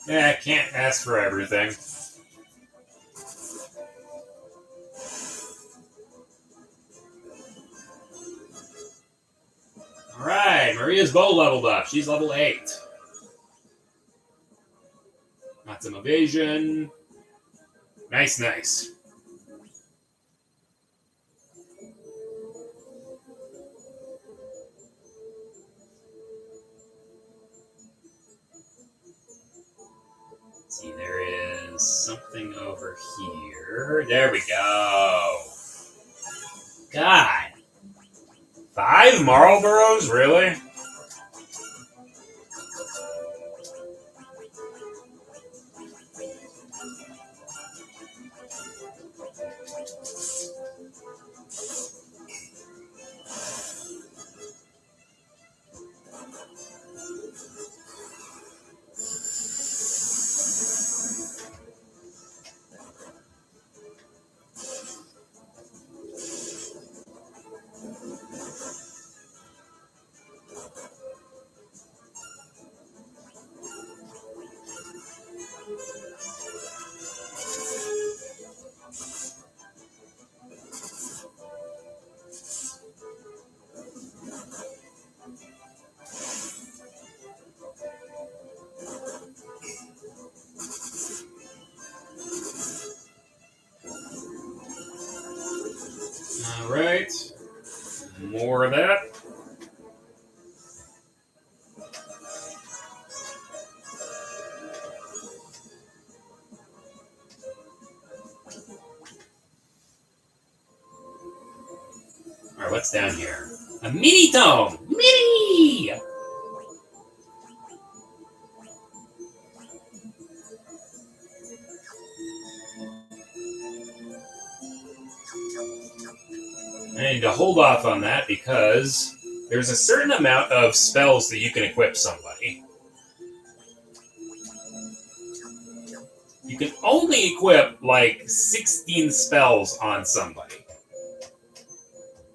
Yeah, I can't ask for everything. Alright, Maria's bow leveled up. She's level 8. Got some evasion. Nice, nice. Let's see, there is something over here. There we go. God. 5 Marlboros? Really? Alright. More of that. Alright, what's down here? A mini tome! Mini! I need to hold off on that because there's a certain amount of spells that you can equip somebody. You can only equip like 16 spells on somebody.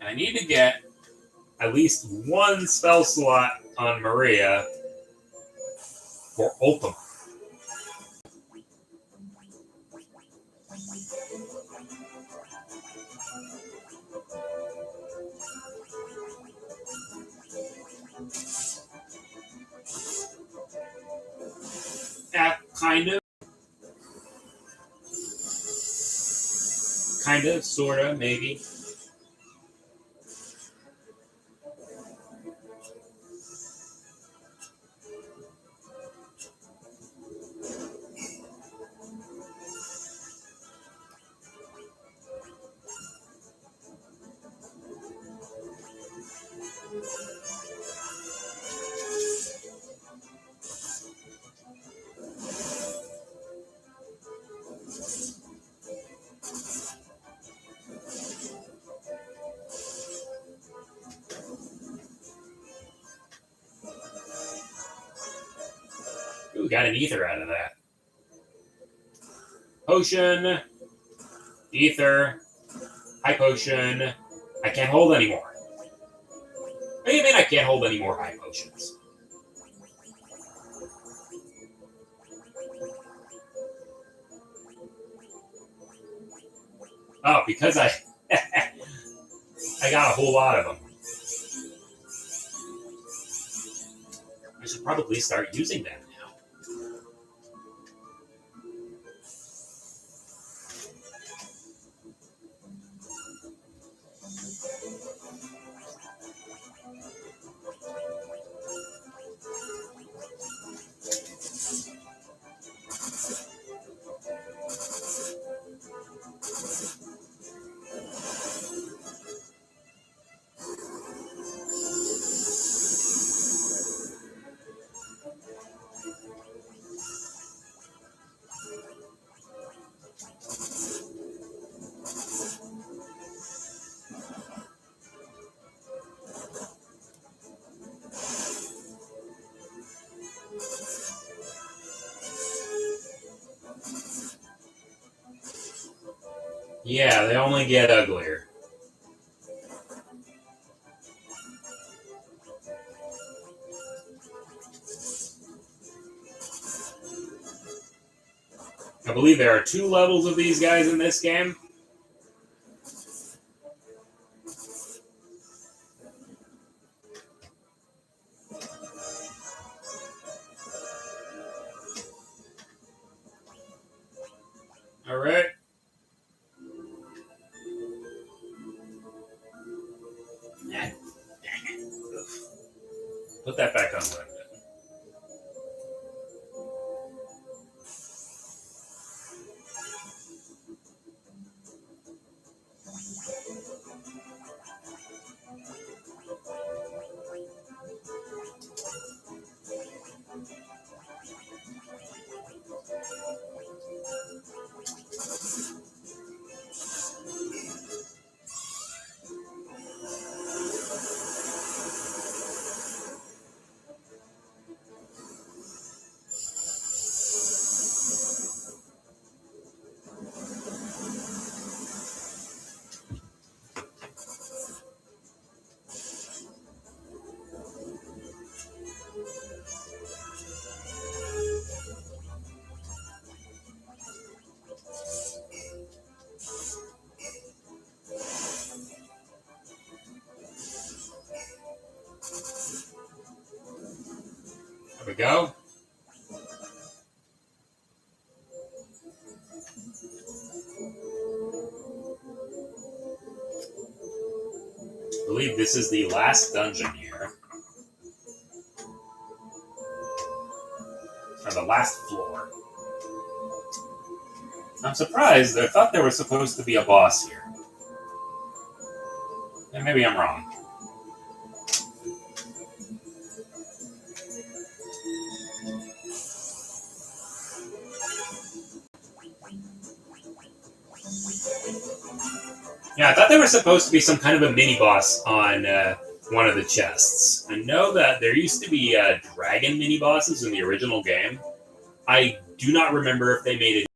And I need to get at least 1 spell slot on Maria for Ultima. Yeah, kind of. Kind of, sort of, maybe. Ooh, got an ether out of that. Potion, ether, high potion. I can't hold anymore. What do you mean I can't hold any more high potions? Oh, because I got a whole lot of them. I should probably start using them now. Yeah, they only get uglier. I believe there are 2 levels of these guys in this game. Alright. Dang it. Put that back on what I'm doing. There we go. I believe this is the last dungeon here. Or the last floor. I'm surprised. I thought there was supposed to be a boss here. And maybe I'm wrong. Yeah, I thought there was supposed to be some kind of a mini-boss on one of the chests. I know that there used to be dragon mini-bosses in the original game. I do not remember if they made it.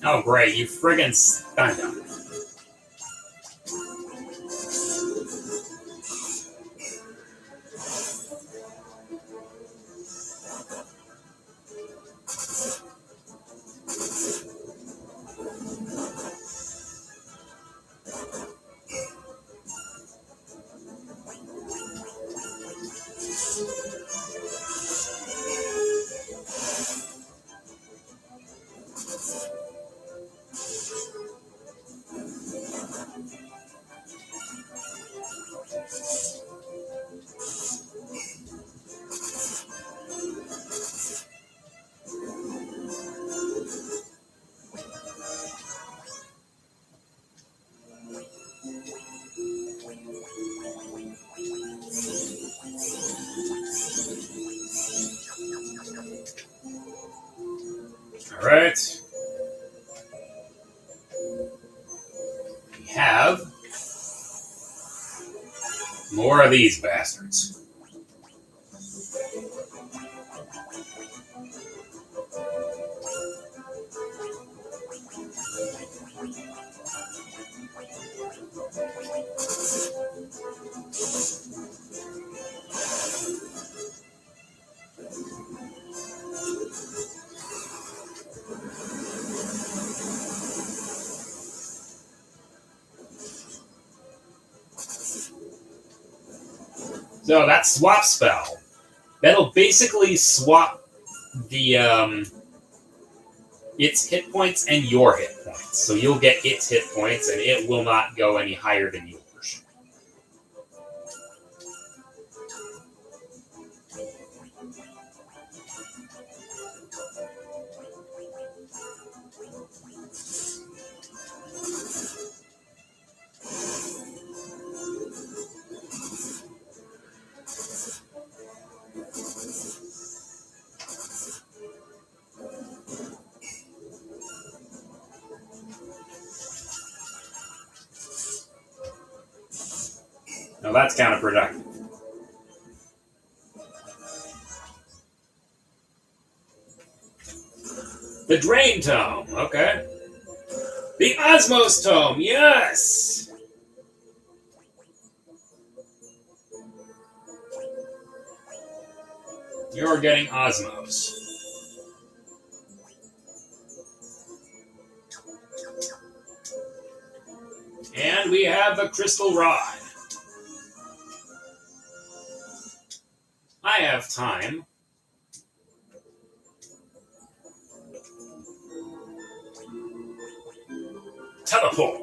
Oh, great, you friggin' stunned him. More of these bastards. So that swap spell, that'll basically swap the its hit points and your hit points. So you'll get its hit points, and it will not go any higher than yours. Now that's counterproductive. The Drain Tome, okay. The Osmos Tome, yes! You're getting Osmos. And we have a Crystal Rod. I have time. Teleport.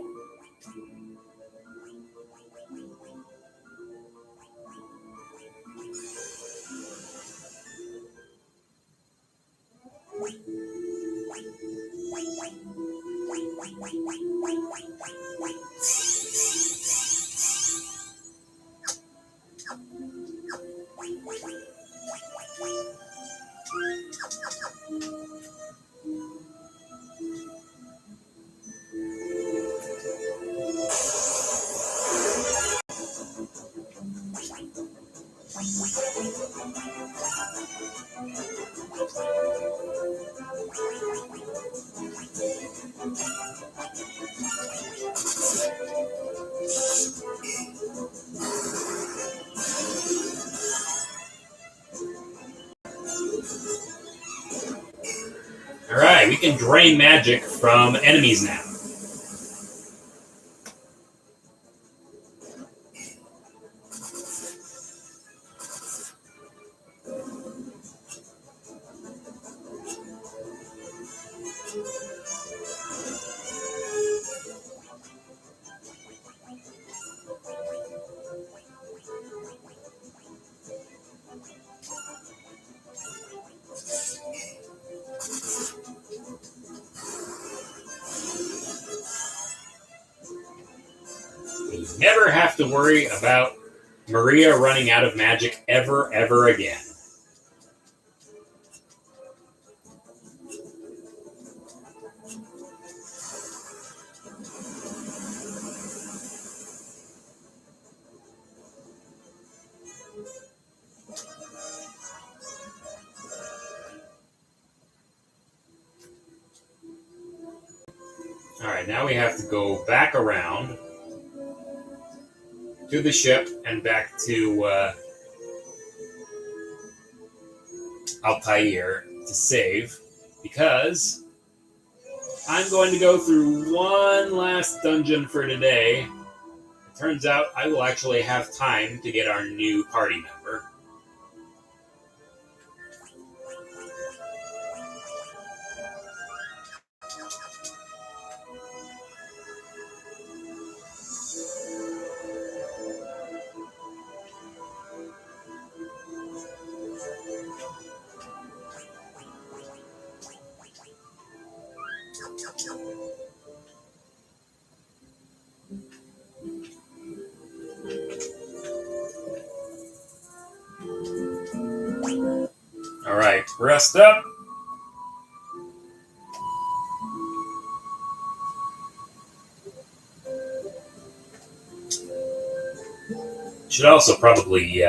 Alright, we can drain magic from enemies now. We never have to worry about Maria running out of magic ever again. Alright, now we have to go back around to the ship and back to Altair to save, because I'm going to go through one last dungeon for today. It turns out I will actually have time to get our new party member. Alright, rest up. Should also probably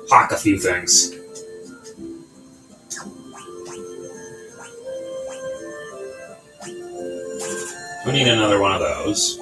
hawk a few things. We need another one of those.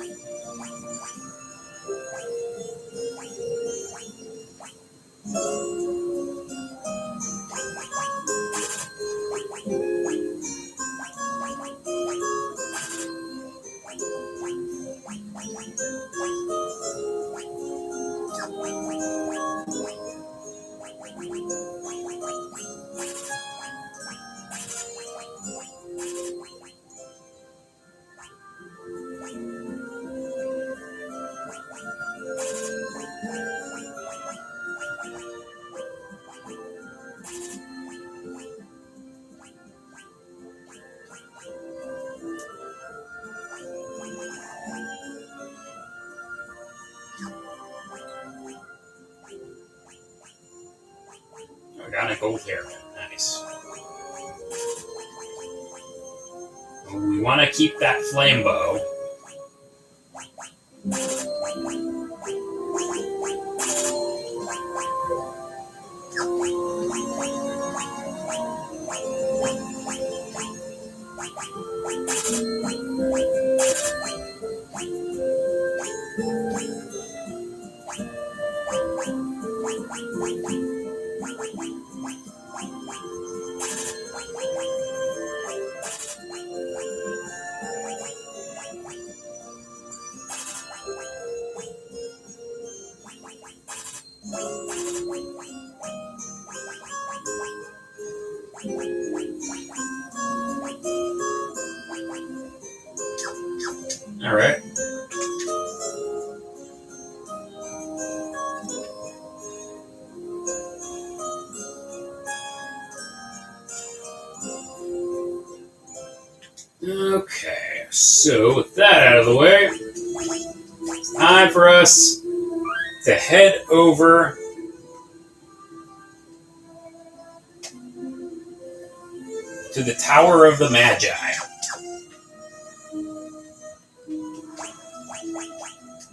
Organic gold hairpin, nice. We want to keep that flame bow. All right. Okay, so with that out of the way, it's time for us to head over to the Tower of the Magi.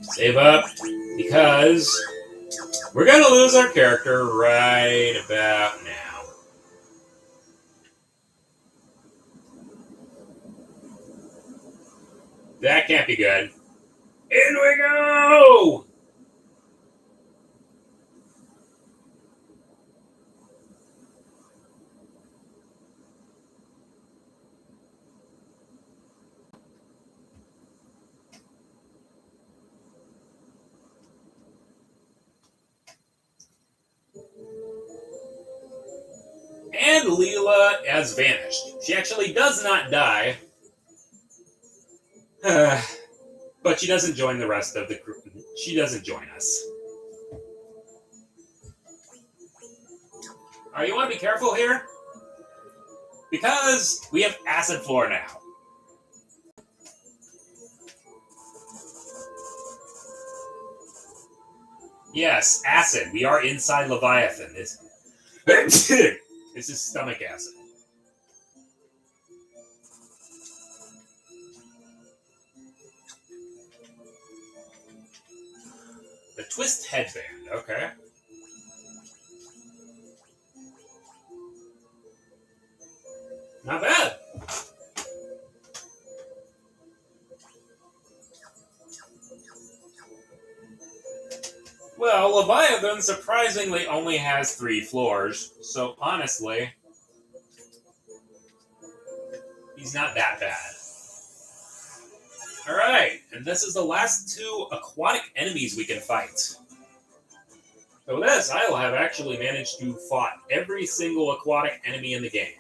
Save up, because we're going to lose our character right about now. That can't be good. In we go! And Leela has vanished. She actually does not die. But she doesn't join the rest of the group. She doesn't join us. Alright, you want to be careful here? Because we have acid floor now. Yes, acid. We are inside Leviathan. This is stomach acid. The twist headband, okay. Not bad. Well, Leviathan surprisingly only has 3 floors, so honestly, he's not that bad. Alright, and this is the last 2 aquatic enemies we can fight. So with this, I will have actually managed to fight every single aquatic enemy in the game.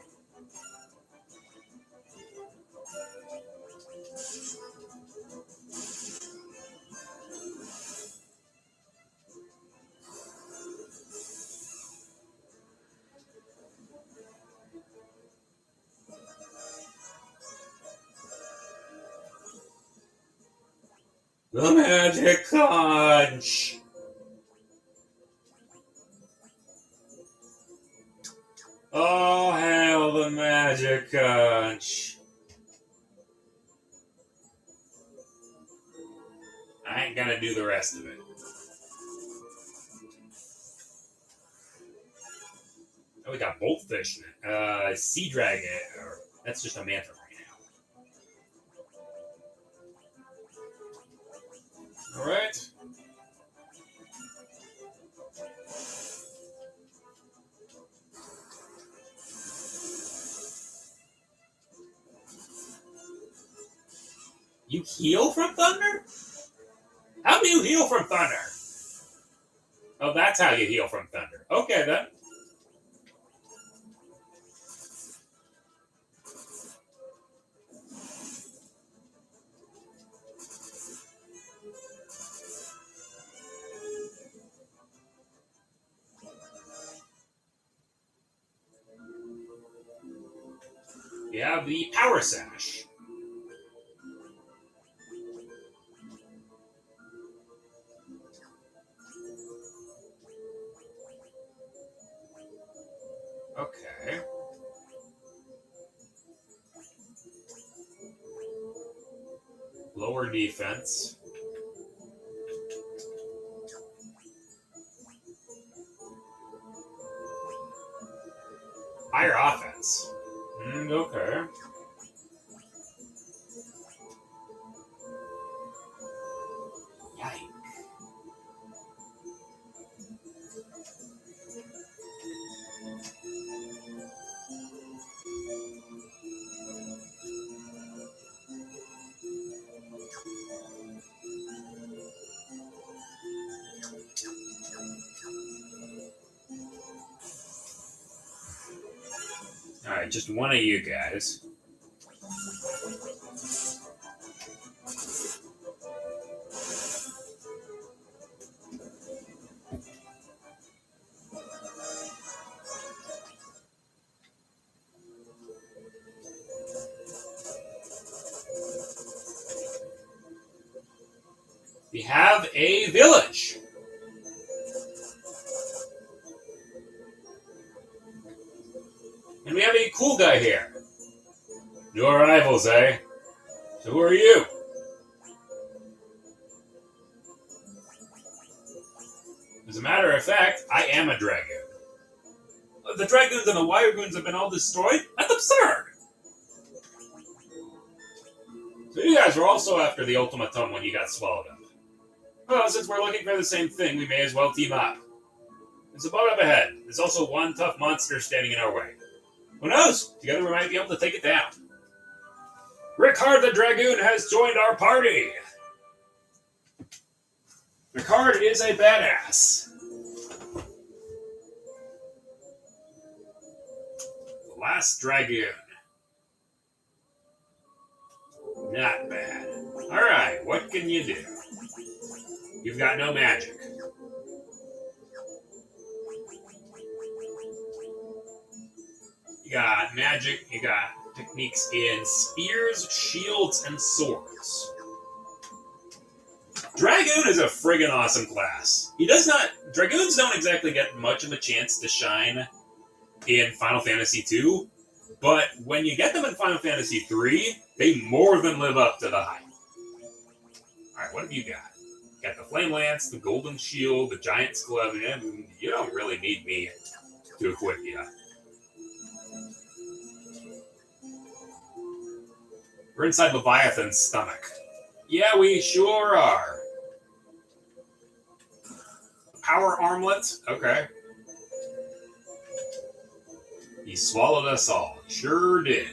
The magic conch! Oh, hail the magic conch! I ain't gonna do the rest of it. Oh, we got Boltfish. Sea Dragon. That's just a Manta right now. Alright. You heal from thunder? How do you heal from thunder? Oh, that's how you heal from thunder. Okay, then. You have the Power Sash. Okay. Lower defense. Higher offense. Okay. Yikes. Alright, just one of you guys. We have a village. And we have a cool guy here. New arrivals, eh? So who are you? As a matter of fact, I am a dragoon. The dragoons and the wiregoons have been all destroyed? That's absurd! So you guys were also after the ultimatum when you got swallowed up. Well, since we're looking for the same thing, we may as well team up. There's a boat up ahead. There's also one tough monster standing in our way. Who knows? Together we might be able to take it down. Rickard the Dragoon has joined our party! Rickard is a badass. The last Dragoon. Not bad. Alright, what can you do? You've got no magic. You got magic, you got techniques in spears, shields, and swords. Dragoon is a friggin' awesome class. Dragoons don't exactly get much of a chance to shine in Final Fantasy II, but when you get them in Final Fantasy III, they more than live up to the hype. Alright, what have you got? You got the Flame Lance, the Golden Shield, the Giant's Glove, and you don't really need me to equip you. We're inside Leviathan's stomach. Yeah, we sure are. Power armlet? Okay. He swallowed us all. Sure did.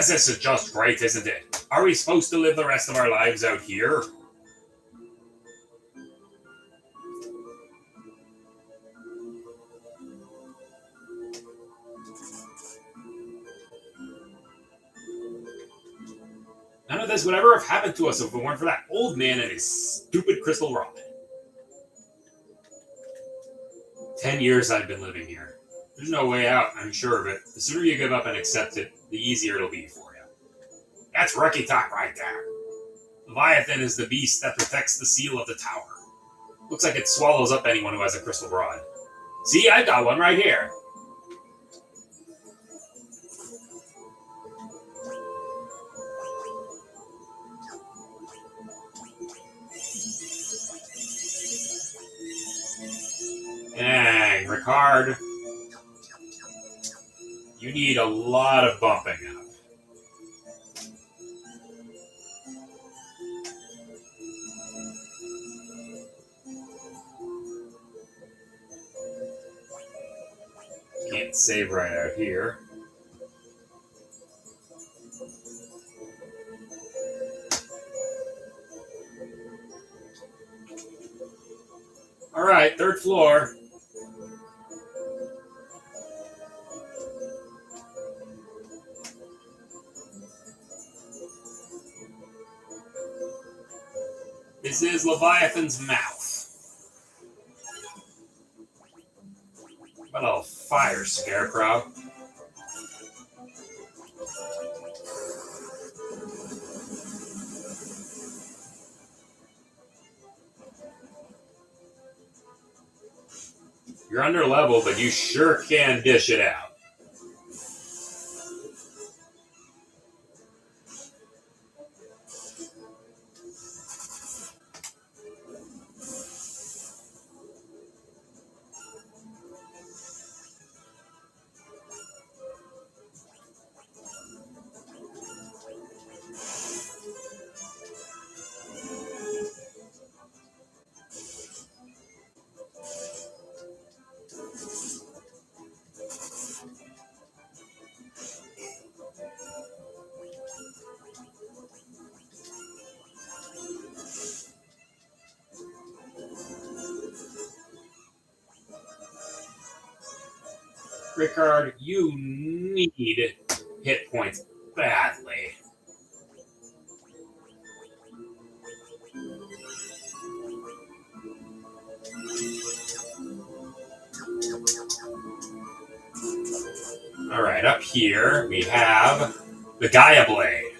This is just great, isn't it? Are we supposed to live the rest of our lives out here? None of this would ever have happened to us if it weren't for that old man and his stupid crystal rod. 10 years I've been living here. There's no way out, I'm sure of it. The sooner you give up and accept it, the easier it'll be for you. That's rookie talk right there. Leviathan is the beast that protects the seal of the tower. Looks like it swallows up anyone who has a crystal rod. See, I've got one right here. Ricard, you need a lot of bumping up. Can't save right out here. All right, third floor. This is Leviathan's mouth. What a little fire scarecrow. You're under level, but you sure can dish it out. Ricard, you need hit points badly. Alright, up here we have the Gaia Blade.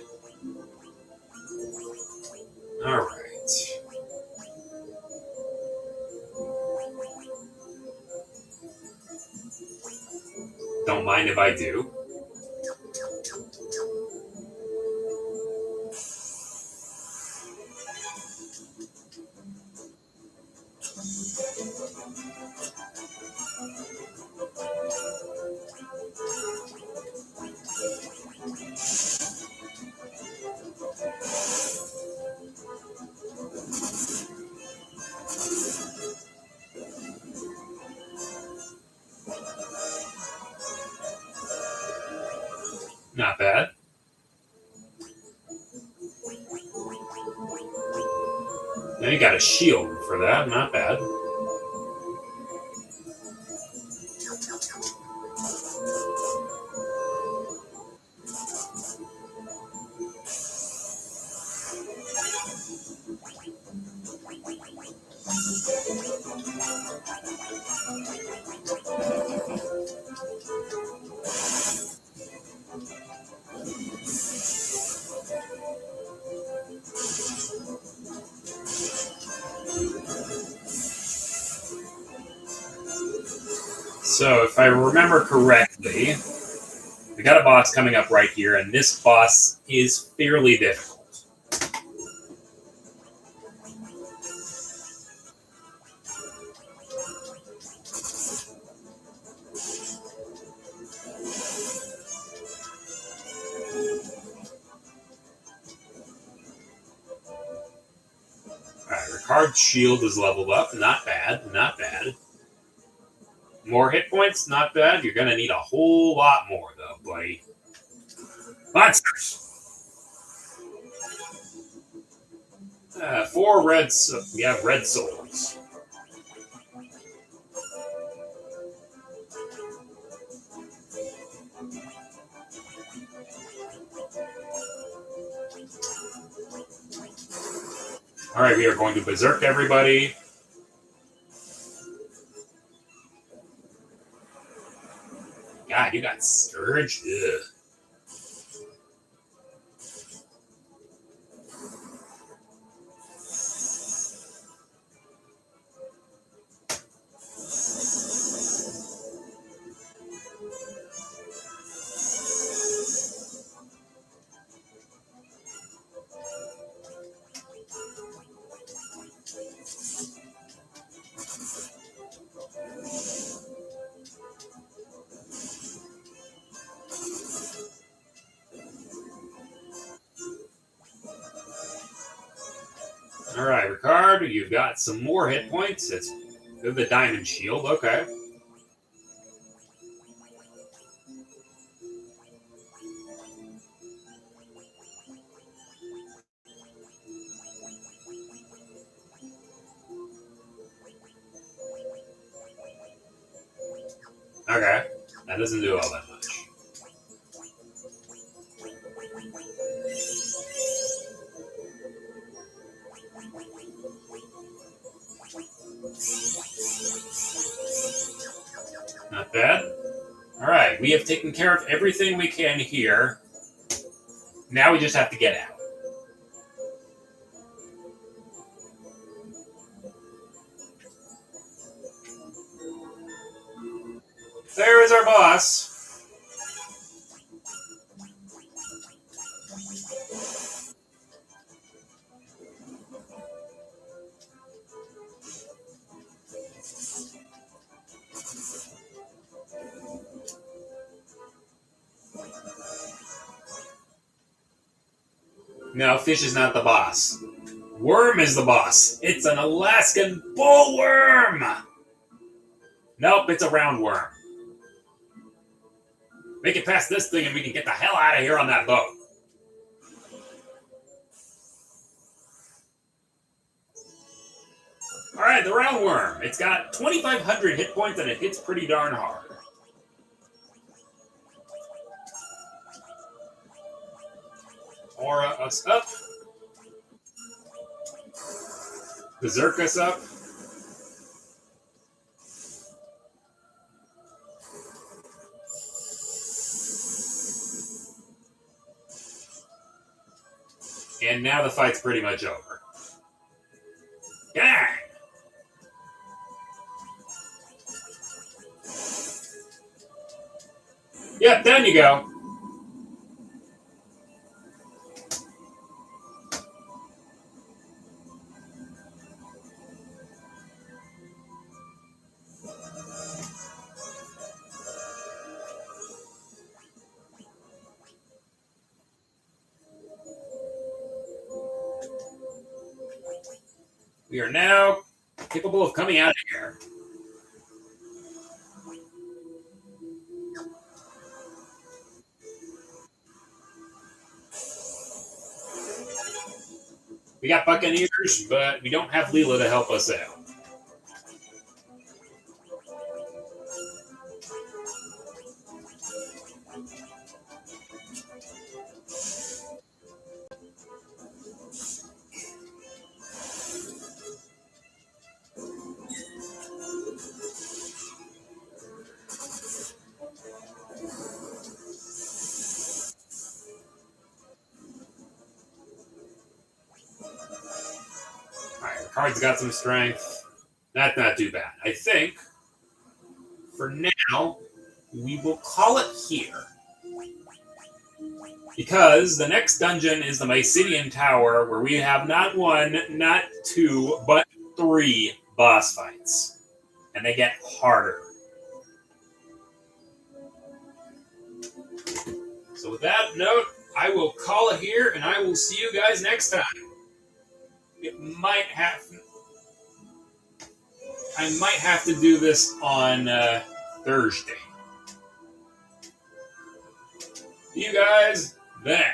Alright. Don't mind if I do. Not bad. Now you got a shield for that. Not bad. So, if I remember correctly, we got a boss coming up right here, and this boss is fairly difficult. Alright, Ricard's shield is leveled up. Not bad, not bad. More hit points, not bad. You're going to need a whole lot more, though, buddy. Monsters! 4 reds. We have red souls. Alright, we are going to berserk everybody. God, you got Scourge? Ugh. Alright, Ricard, you've got some more hit points. It's the diamond shield, okay. Okay, that doesn't do all that much. Not bad. Alright, we have taken care of everything we can here. Now we just have to get out. There is our boss. No, fish is not the boss. Worm is the boss. It's an Alaskan bullworm! Nope, it's a roundworm. Make it past this thing and we can get the hell out of here on that boat. Alright, the roundworm. It's got 2,500 hit points and it hits pretty darn hard. Aura us up. Berserk us up. And now the fight's pretty much over. Dang! Yep, down you go. We are now capable of coming out of here. We got Buccaneers, but we don't have Leela to help us out. Alright, Ricard's got some strength. That's not too bad. I think, for now, we will call it here. Because the next dungeon is the Mysidian Tower, where we have not one, not two, but 3 boss fights. And they get harder. So with that note, I will call it here, and I will see you guys next time. I might have to do this on Thursday. See you guys then.